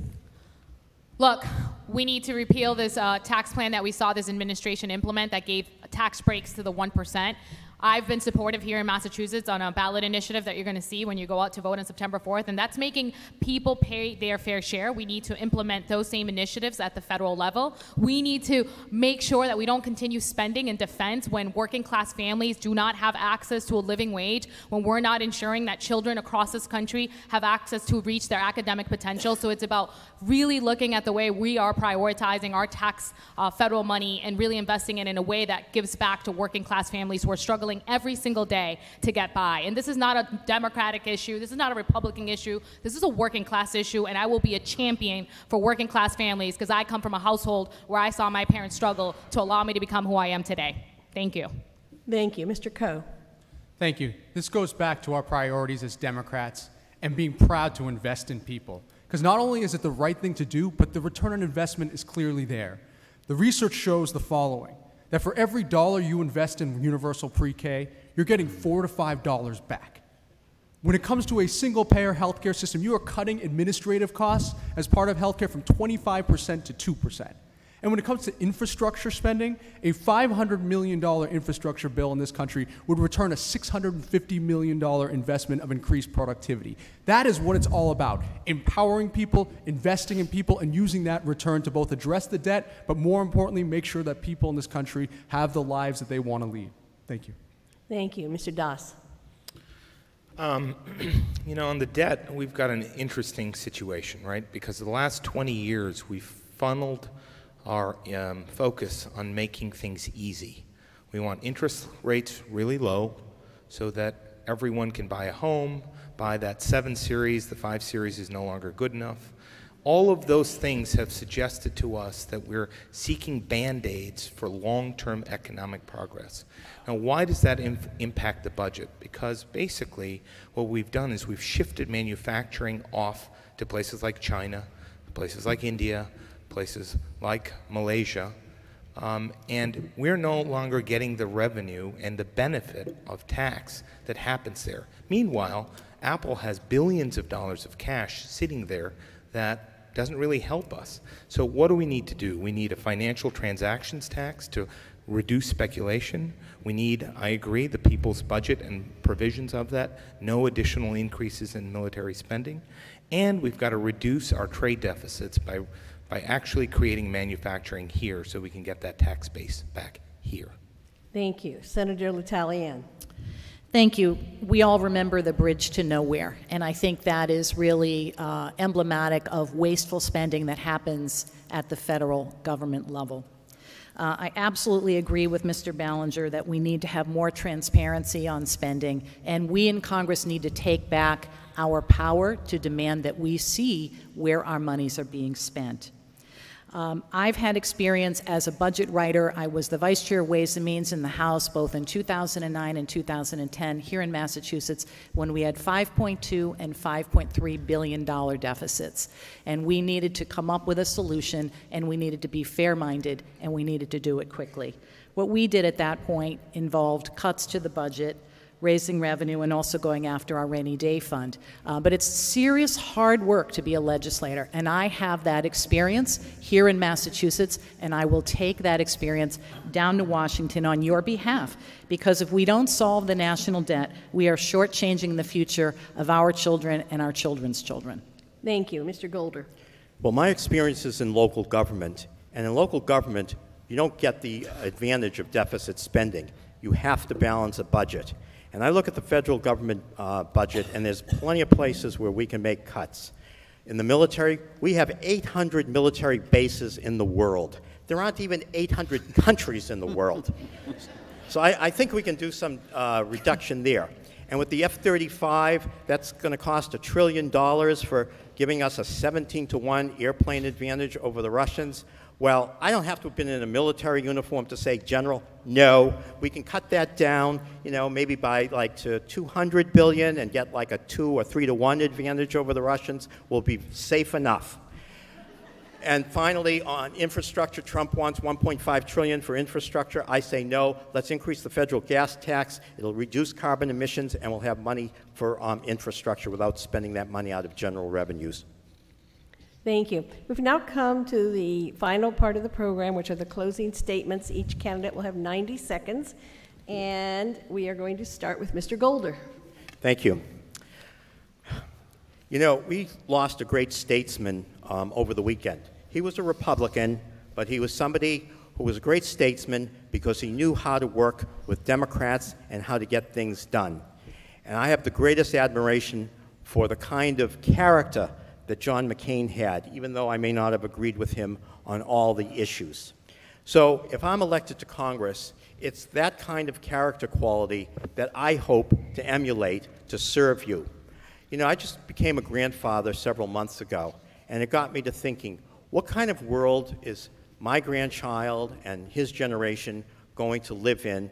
Look, we need to repeal this tax plan that we saw this administration implement that gave tax breaks to the 1%. I've been supportive here in Massachusetts on a ballot initiative that you're going to see when you go out to vote on September 4th, and that's making people pay their fair share. We need to implement those same initiatives at the federal level. We need to make sure that we don't continue spending in defense when working class families do not have access to a living wage, when we're not ensuring that children across this country have access to reach their academic potential. So it's about really looking at the way we are prioritizing our tax federal money and really investing it in a way that gives back to working class families who are struggling struggling every single day to get by. And this is not a Democratic issue. This is not a Republican issue. This is a working class issue, and I will be a champion for working class families because I come from a household where I saw my parents struggle to allow me to become who I am today. Thank you.
Thank you. Mr. Coe.
Thank you. This goes back to our priorities as Democrats and being proud to invest in people. Because not only is it the right thing to do, but the return on investment is clearly there. The research shows the following, that for every dollar you invest in universal pre-K, you're getting $4 to $5 back. When it comes to a single-payer healthcare system, you are cutting administrative costs as part of healthcare from 25% to 2%. And when it comes to infrastructure spending, a $500 million infrastructure bill in this country would return a $650 million investment of increased productivity. That is what it's all about, empowering people, investing in people, and using that return to both address the debt, but more importantly, make sure that people in this country have the lives that they want to lead. Thank you.
Thank you. Mr. Das.
You know, on the debt, we've got an interesting situation, right? Because the last 20 years, we've funneled our focus on making things easy. We want interest rates really low so that everyone can buy a home, buy that 7 Series, the 5 Series is no longer good enough. All of those things have suggested to us that we're seeking Band-Aids for long-term economic progress. Now, why does that impact the budget? Because basically what we've done is we've shifted manufacturing off to places like China, places like India, places like Malaysia, and we're no longer getting the revenue and the benefit of tax that happens there. Meanwhile, Apple has billions of dollars of cash sitting there that doesn't really help us. So what do we need to do? We need a financial transactions tax to reduce speculation. We need, I agree, the people's budget and provisions of that, no additional increases in military spending, and we've got to reduce our trade deficits by actually creating manufacturing here so we can get that tax base back here.
Thank you. Senator L'Italien.
Thank you. We all remember the bridge to nowhere, and I think that is really emblematic of wasteful spending that happens at the federal government level. I absolutely agree with Mr. Ballinger that we need to have more transparency on spending, and we in Congress need to take back our power to demand that we see where our monies are being spent. I've had experience as a budget writer. I was the Vice Chair of Ways and Means in the House both in 2009 and 2010 here in Massachusetts when we had $5.2 and $5.3 billion deficits. And we needed to come up with a solution, and we needed to be fair-minded, and we needed to do it quickly. What we did at that point involved cuts to the budget, raising revenue, and also going after our rainy day fund. But it's serious, hard work to be a legislator, and I have that experience here in Massachusetts, and I will take that experience down to Washington on your behalf, because if we don't solve the national debt, we are shortchanging the future of our children and our children's children.
Thank you. Mr. Golder.
Well, my experience is in local government, and in local government, you don't get the advantage of deficit spending. You have to balance a budget. And I look at the federal government budget, and there's plenty of places where we can make cuts. In the military, we have 800 military bases in the world. There aren't even 800 countries in the world. So I think we can do some reduction there. And with the F-35, that's going to cost $1 trillion for giving us a 17-to-1 airplane advantage over the Russians. Well, I don't have to have been in a military uniform to say, General, no, we can cut that down, you know, maybe by like to 200 billion and get like a 2 or 3-to-1 advantage over the Russians. We'll be safe enough. And finally, on infrastructure, Trump wants $1.5 trillion for infrastructure. I say no. Let's increase the federal gas tax. It'll reduce carbon emissions, and we'll have money for infrastructure without spending that money out of general revenues.
Thank you. We've now come to the final part of the program, which are the closing statements. Each candidate will have 90 seconds, and we are going to start with Mr. Golder.
Thank you. You know, we lost a great statesman over the weekend. He was a Republican, but he was somebody who was a great statesman because he knew how to work with Democrats and how to get things done. And I have the greatest admiration for the kind of character that John McCain had, even though I may not have agreed with him on all the issues. So if I'm elected to Congress, It's that kind of character quality that I hope to emulate to serve you. You know, I just became a grandfather several months ago, and it got me to thinking, what kind of world is my grandchild and his generation going to live in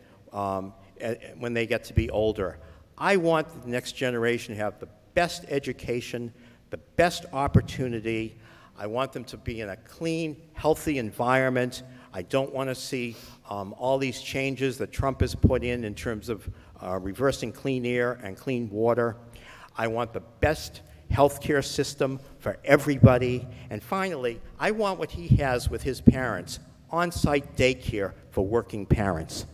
when they get to be older? I want the next generation to have the best education, the best opportunity. I want them to be in a clean, healthy environment. I don't want to see all these changes that Trump has put in terms of reversing clean air and clean water. I want the best healthcare system for everybody. And finally, I want what he has with his parents, on-site daycare for working parents.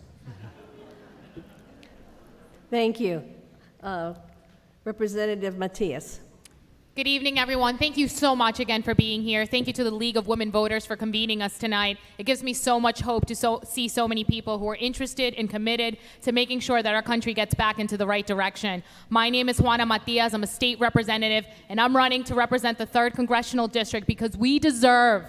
Thank you. Representative Matias.
Good evening, everyone. Thank you so much again for being here. Thank you to the League of Women Voters for convening us tonight. It gives me so much hope to see so many people who are interested and committed to making sure that our country gets back into the right direction. My name is Juana Matias. I'm a state representative, and I'm running to represent the 3rd Congressional District because we deserve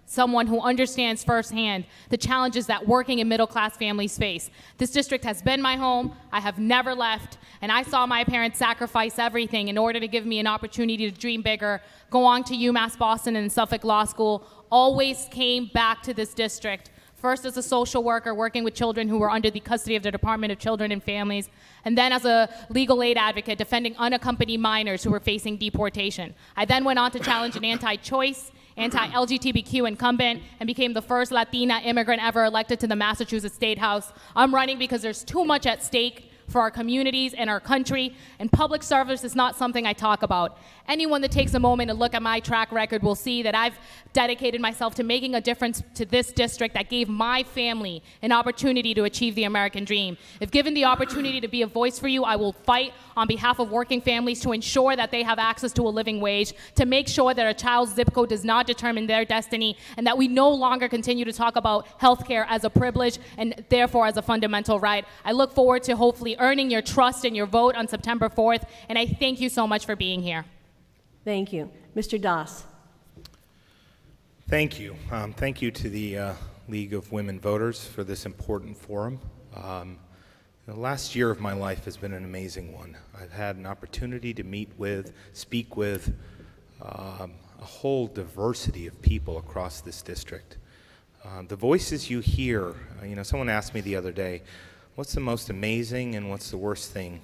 someone who understands firsthand the challenges that working and middle-class families face. This district has been my home. I have never left, and I saw my parents sacrifice everything in order to give me an opportunity to dream bigger, go on to UMass Boston and Suffolk Law School, always came back to this district. First as a social worker working with children who were under the custody of the Department of Children and Families, and then as a legal aid advocate defending unaccompanied minors who were facing deportation. I then went on to challenge an anti-choice, anti-LGBTQ incumbent, and became the first Latina immigrant ever elected to the Massachusetts State House. I'm running because there's too much at stake for our communities and our country, and public service is not something I talk about. Anyone that takes a moment to look at my track record will see that I've dedicated myself to making a difference to this district that gave my family an opportunity to achieve the American dream. If given the opportunity to be a voice for you, I will fight on behalf of working families to ensure that they have access to a living wage, to make sure that a child's zip code does not determine their destiny, and that we no longer continue to talk about healthcare as a privilege and therefore as a fundamental right. I look forward to hopefully earning your trust and your vote on September 4th, and I thank you so much for being here.
Thank you. Mr. Das.
Thank you. Thank you to the League of Women Voters for this important forum. The last year of my life has been an amazing one. I've had an opportunity to meet with, speak with a whole diversity of people across this district. The voices you hear, someone asked me the other day, what's the most amazing and what's the worst thing?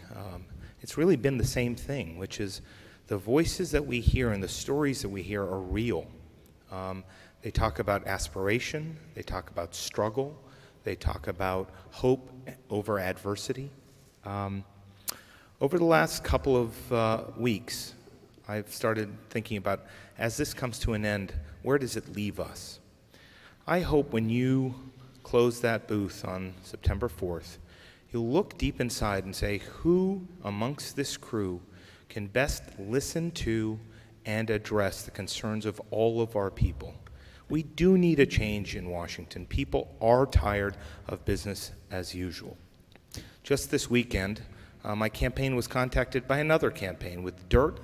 It's really been the same thing, which is the voices that we hear and the stories that we hear are real. They talk about aspiration, they talk about struggle, they talk about hope over adversity. Over the last couple of weeks, I've started thinking about, as this comes to an end, where does it leave us? I hope when you close that booth on September 4th, you'll look deep inside and say, who amongst this crew can best listen to and address the concerns of all of our people? We do need a change in Washington. People are tired of business as usual. Just this weekend, my campaign was contacted by another campaign with dirt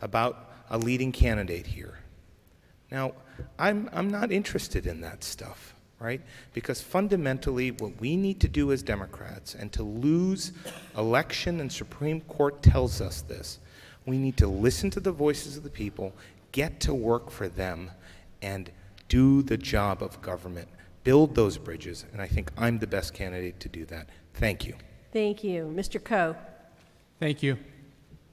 about a leading candidate here. Now, I'm not interested in that stuff, right? Because fundamentally, what we need to do as Democrats, and to lose election and Supreme Court tells us this, we need to listen to the voices of the people, get to work for them, and do the job of government. Build those bridges, and I think I'm the best candidate to do that. Thank you.
Thank you. Mr. Coe.
Thank you.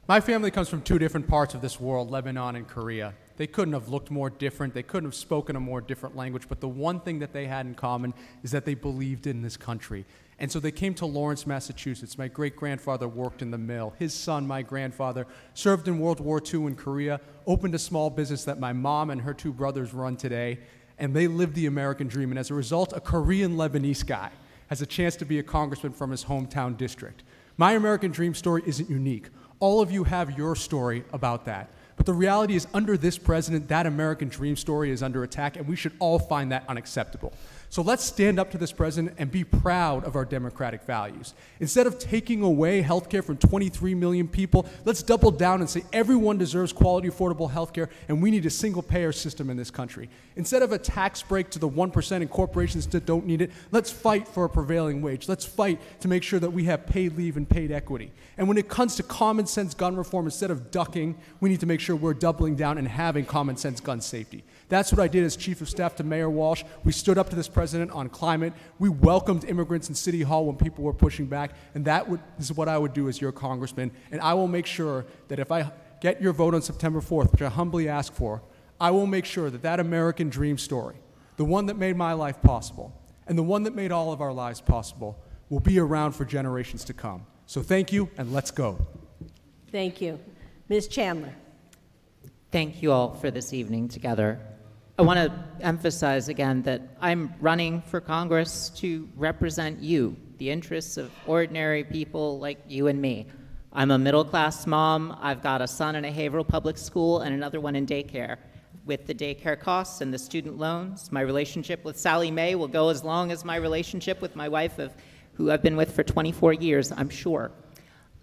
My family comes from 2 different parts of this world, Lebanon and Korea. They couldn't have looked more different. They couldn't have spoken a more different language. But the one thing that they had in common is that they believed in this country. And so they came to Lawrence, Massachusetts. My great-grandfather worked in the mill. His son, my grandfather, served in World War II in Korea, opened a small business that my mom and her 2 brothers run today. And they lived the American dream. And as a result, a Korean Lebanese guy has a chance to be a congressman from his hometown district. My American dream story isn't unique. All of you have your story about that. But the reality is, under this president, that American dream story is under attack, and we should all find that unacceptable. So let's stand up to this president and be proud of our democratic values. Instead of taking away health care from 23 million people, let's double down and say everyone deserves quality, affordable health care, and we need a single-payer system in this country. Instead of a tax break to the 1% in corporations that don't need it, let's fight for a prevailing wage. Let's fight to make sure that we have paid leave and paid equity. And when it comes to common sense gun reform, instead of ducking, we need to make sure we're doubling down and having common sense gun safety. That's what I did as Chief of Staff to Mayor Walsh. We stood up to this president on climate. We welcomed immigrants in City Hall when people were pushing back, and this is what I would do as your congressman. And I will make sure that if I get your vote on September 4th, which I humbly ask for, I will make sure that that American dream story, the one that made my life possible, and the one that made all of our lives possible, will be around for generations to come. So thank you, and let's go.
Thank you. Ms. Chandler.
Thank you all for this evening together. I want to emphasize again that I'm running for Congress to represent you, the interests of ordinary people like you and me. I'm a middle-class mom. I've got a son in a Haverhill public school and another one in daycare. With the daycare costs and the student loans, my relationship with Sally Mae will go as long as my relationship with my wife, who I've been with for 24 years, I'm sure.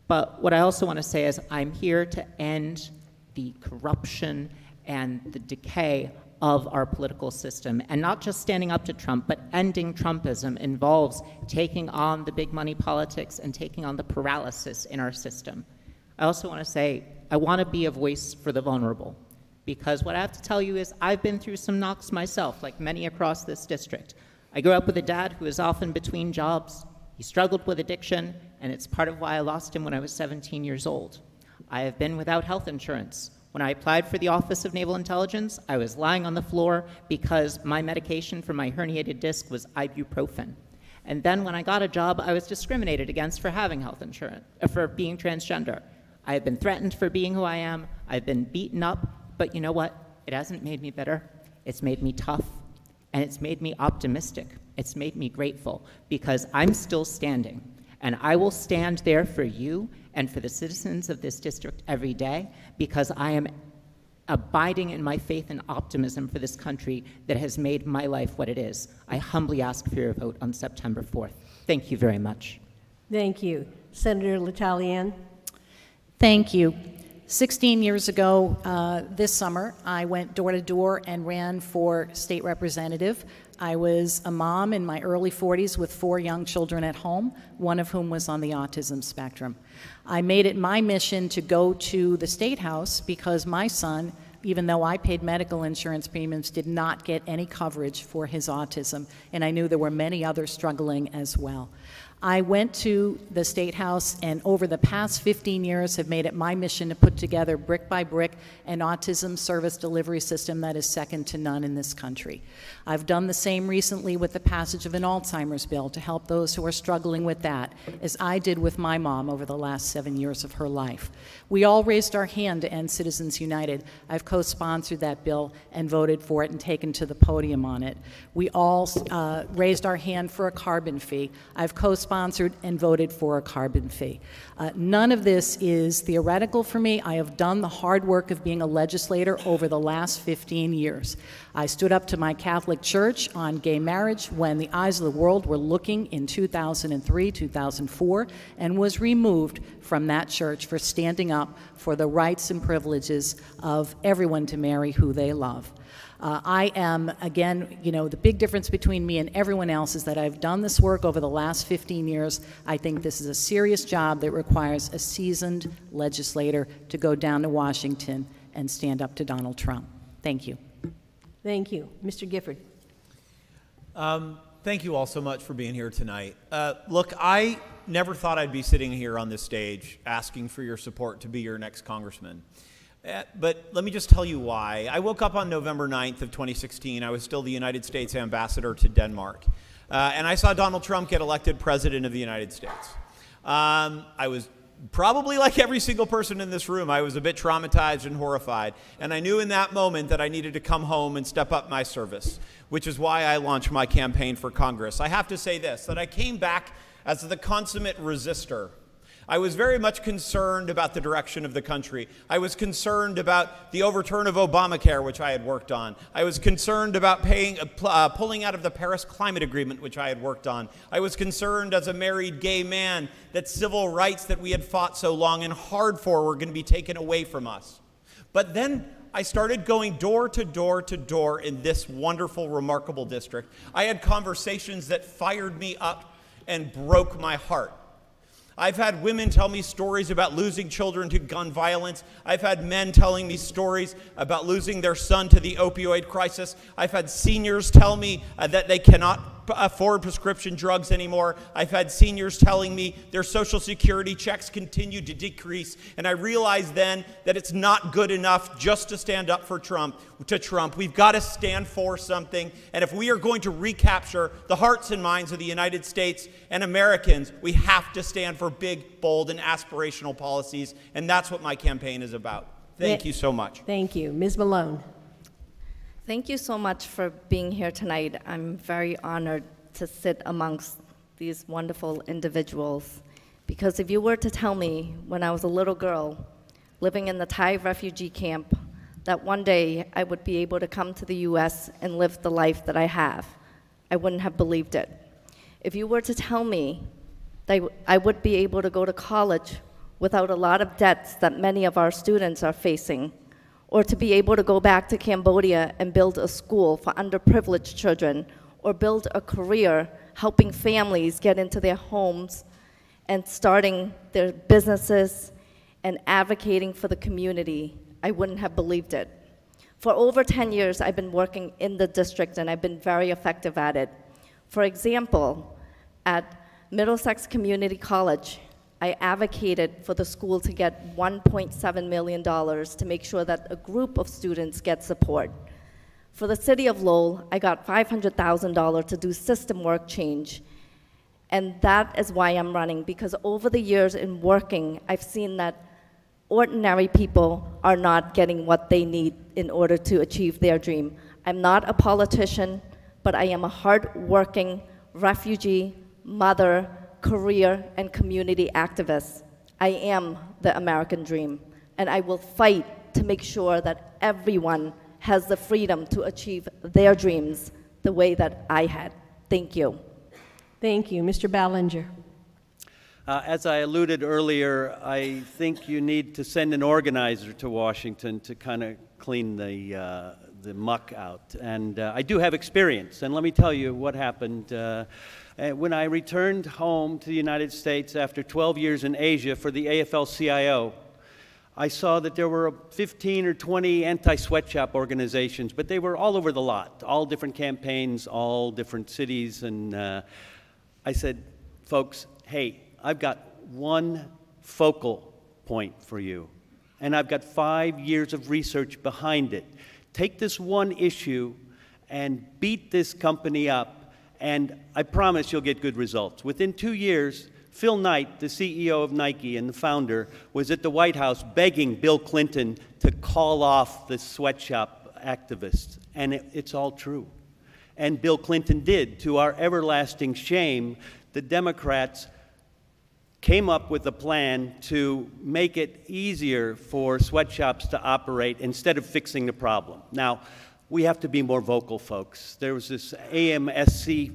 But what I also want to say is I'm here to end the corruption and the decay of our political system. And not just standing up to Trump, but ending Trumpism involves taking on the big money politics and taking on the paralysis in our system. I also want to say, I want to be a voice for the vulnerable. Because what I have to tell you is I've been through some knocks myself, like many across this district. I grew up with a dad who was often between jobs. He struggled with addiction, and it's part of why I lost him when I was 17 years old. I have been without health insurance. When I applied for the Office of Naval Intelligence, I was lying on the floor because my medication for my herniated disc was ibuprofen. And then when I got a job, I was discriminated against for having health insurance, for being transgender. I have been threatened for being who I am. I've been beaten up, but you know what? It hasn't made me bitter. It's made me tough, and it's made me optimistic. It's made me grateful because I'm still standing, and I will stand there for you and for the citizens of this district every day because I am abiding in my faith and optimism for this country that has made my life what it is. I humbly ask for your vote on September 4th. Thank you very much.
Thank you. Senator L'Italienne.
Thank you. 16 years ago this summer, I went door to door and ran for state representative. I was a mom in my early 40s with 4 young children at home, one of whom was on the autism spectrum. I made it my mission to go to the State House because my son, even though I paid medical insurance premiums, did not get any coverage for his autism, and I knew there were many others struggling as well. I went to the State House and over the past 15 years have made it my mission to put together brick by brick an autism service delivery system that is second to none in this country. I've done the same recently with the passage of an Alzheimer's bill to help those who are struggling with that, as I did with my mom over the last 7 years of her life. We all raised our hand to end Citizens United. I've co-sponsored that bill and voted for it and taken to the podium on it. We all raised our hand for a carbon fee. I've co-sponsored and voted for a carbon fee. None of this is theoretical for me. I have done the hard work of being a legislator over the last 15 years. I stood up to my Catholic Church on gay marriage when the eyes of the world were looking in 2003, 2004, and was removed from that church for standing up for the rights and privileges of everyone to marry who they love. I am, again, you know, the big difference between me and everyone else is that I've done this work over the last 15 years. I think this is a serious job that requires a seasoned legislator to go down to Washington and stand up to Donald Trump. Thank you.
Thank you. Mr. Gifford.
Thank you all so much for being here tonight. Look, I never thought I'd be sitting here on this stage asking for your support to be your next congressman. But let me just tell you why. I woke up on November 9th of 2016. I was still the United States ambassador to Denmark. And I saw Donald Trump get elected president of the United States. I was probably like every single person in this room. I was a bit traumatized and horrified. And I knew in that moment that I needed to come home and step up my service, which is why I launched my campaign for Congress. I have to say this, that I came back as the consummate resistor. I was very much concerned about the direction of the country. I was concerned about the overturn of Obamacare, which I had worked on. I was concerned about pulling out of the Paris Climate Agreement, which I had worked on. I was concerned as a married gay man that civil rights that we had fought so long and hard for were going to be taken away from us. But then I started going door to door to door in this wonderful, remarkable district. I had conversations that fired me up and broke my heart. I've had women tell me stories about losing children to gun violence. I've had men telling me stories about losing their son to the opioid crisis. I've had seniors tell me that they cannot afford prescription drugs anymore. I've had seniors telling me their Social Security checks continue to decrease. And I realized then that it's not good enough just to stand up for Trump. We've got to stand for something. And if we are going to recapture the hearts and minds of the United States and Americans, we have to stand for big, bold, and aspirational policies. And that's what my campaign is about. Thank you so much.
Thank you. Ms. Malone.
Thank you so much for being here tonight. I'm very honored to sit amongst these wonderful individuals. Because if you were to tell me when I was a little girl living in the Thai refugee camp that one day I would be able to come to the US and live the life that I have, I wouldn't have believed it. If you were to tell me that I would be able to go to college without a lot of debts that many of our students are facing, or to be able to go back to Cambodia and build a school for underprivileged children, or build a career helping families get into their homes and starting their businesses and advocating for the community, I wouldn't have believed it. For over 10 years, I've been working in the district and I've been very effective at it. For example, at Middlesex Community College, I advocated for the school to get $1.7 million to make sure that a group of students get support. For the city of Lowell, I got $500,000 to do system work change. And that is why I'm running, because over the years in working, I've seen that ordinary people are not getting what they need in order to achieve their dream. I'm not a politician, but I am a hard-working refugee, mother, career, and community activist. I am the American dream, and I will fight to make sure that everyone has the freedom to achieve their dreams the way that I had. Thank you.
Thank you. Mr. Ballinger.
As I alluded earlier, I think you need to send an organizer to Washington to kind of clean the muck out. And I do have experience, and let me tell you what happened. When I returned home to the United States after 12 years in Asia for the AFL-CIO, I saw that there were 15 or 20 anti-sweatshop organizations, but they were all over the lot, all different campaigns, all different cities, and I said, folks, hey, I've got one focal point for you, and I've got 5 years of research behind it. Take this one issue and beat this company up, and I promise you'll get good results. Within 2 years, Phil Knight, the CEO of Nike and the founder, was at the White House begging Bill Clinton to call off the sweatshop activists, and it's all true. And Bill Clinton did. To our everlasting shame, the Democrats came up with a plan to make it easier for sweatshops to operate instead of fixing the problem. Now, we have to be more vocal, folks. There was this AMSC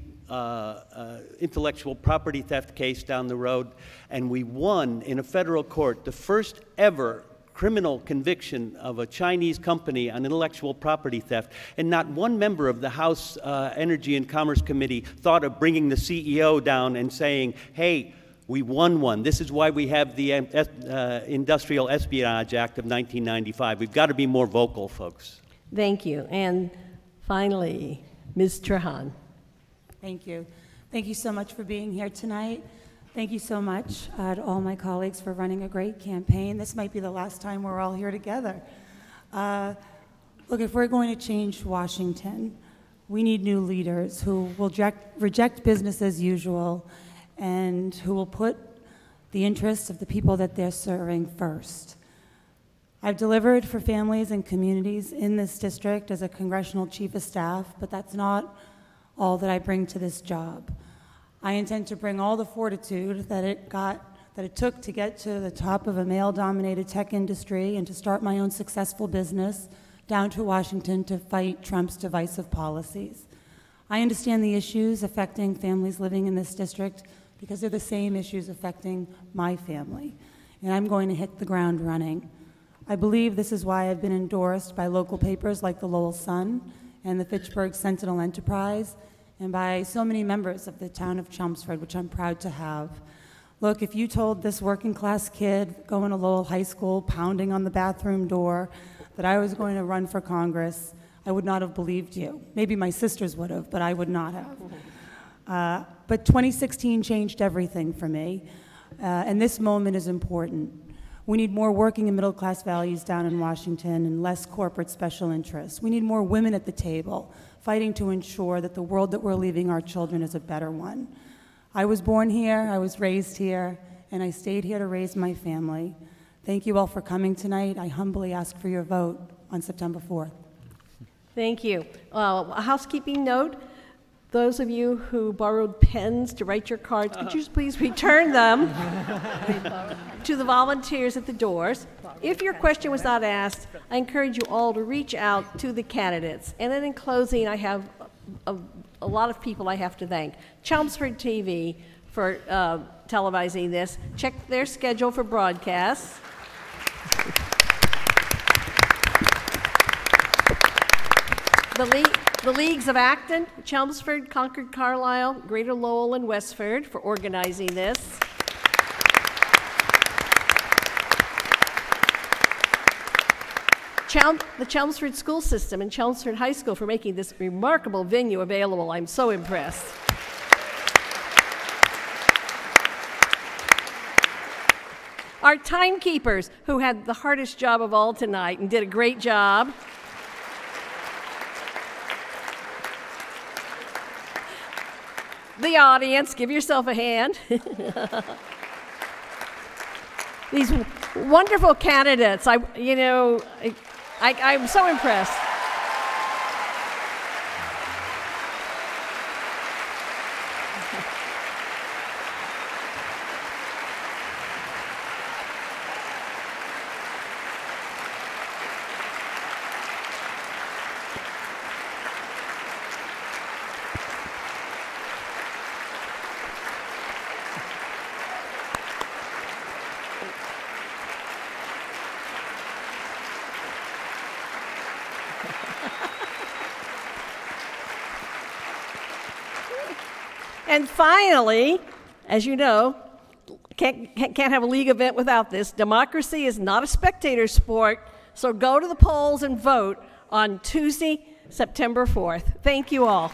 intellectual property theft case down the road, and we won in a federal court the first ever criminal conviction of a Chinese company on intellectual property theft, and not one member of the House Energy and Commerce Committee thought of bringing the CEO down and saying, hey, we won one. This is why we have the Industrial Espionage Act of 1995. We've got to be more vocal, folks.
Thank you. And finally, Ms. Trahan.
Thank you. Thank you so much for being here tonight. Thank you so much to all my colleagues for running a great campaign. This might be the last time we're all here together. Look, if we're going to change Washington, we need new leaders who will reject business as usual and who will put the interests of the people that they're serving first. I've delivered for families and communities in this district as a congressional chief of staff, but that's not all that I bring to this job. I intend to bring all the fortitude that that it took to get to the top of a male-dominated tech industry and to start my own successful business down to Washington to fight Trump's divisive policies. I understand the issues affecting families living in this district because they're the same issues affecting my family, and I'm going to hit the ground running. I believe this is why I've been endorsed by local papers like the Lowell Sun and the Fitchburg Sentinel Enterprise, and by so many members of the town of Chelmsford, which I'm proud to have. Look, if you told this working class kid going to Lowell High School, pounding on the bathroom door, that I was going to run for Congress, I would not have believed you. Maybe my sisters would have, but I would not have. But 2016 changed everything for me, and this moment is important. We need more working and middle class values down in Washington and less corporate special interests. We need more women at the table, fighting to ensure that the world that we're leaving our children is a better one. I was born here, I was raised here, and I stayed here to raise my family. Thank you all for coming tonight. I humbly ask for your vote on September 4th.
Thank you. A housekeeping note, those of you who borrowed pens to write your cards, could you please return them to the volunteers at the doors? If your question was not asked, I encourage you all to reach out to the candidates. And then in closing, I have a lot of people I have to thank. Chelmsford TV for televising this. Check their schedule for broadcasts. The Leagues of Acton, Chelmsford, Concord, Carlisle, Greater Lowell, and Westford for organizing this. The Chelmsford School System and Chelmsford High School for making this remarkable venue available. I'm so impressed. Our timekeepers, who had the hardest job of all tonight and did a great job. The audience, give yourself a hand. These wonderful candidates, I'm so impressed. And finally, as you know, can't have a league event without this. Democracy is not a spectator sport, so go to the polls and vote on Tuesday, September 4th. Thank you all.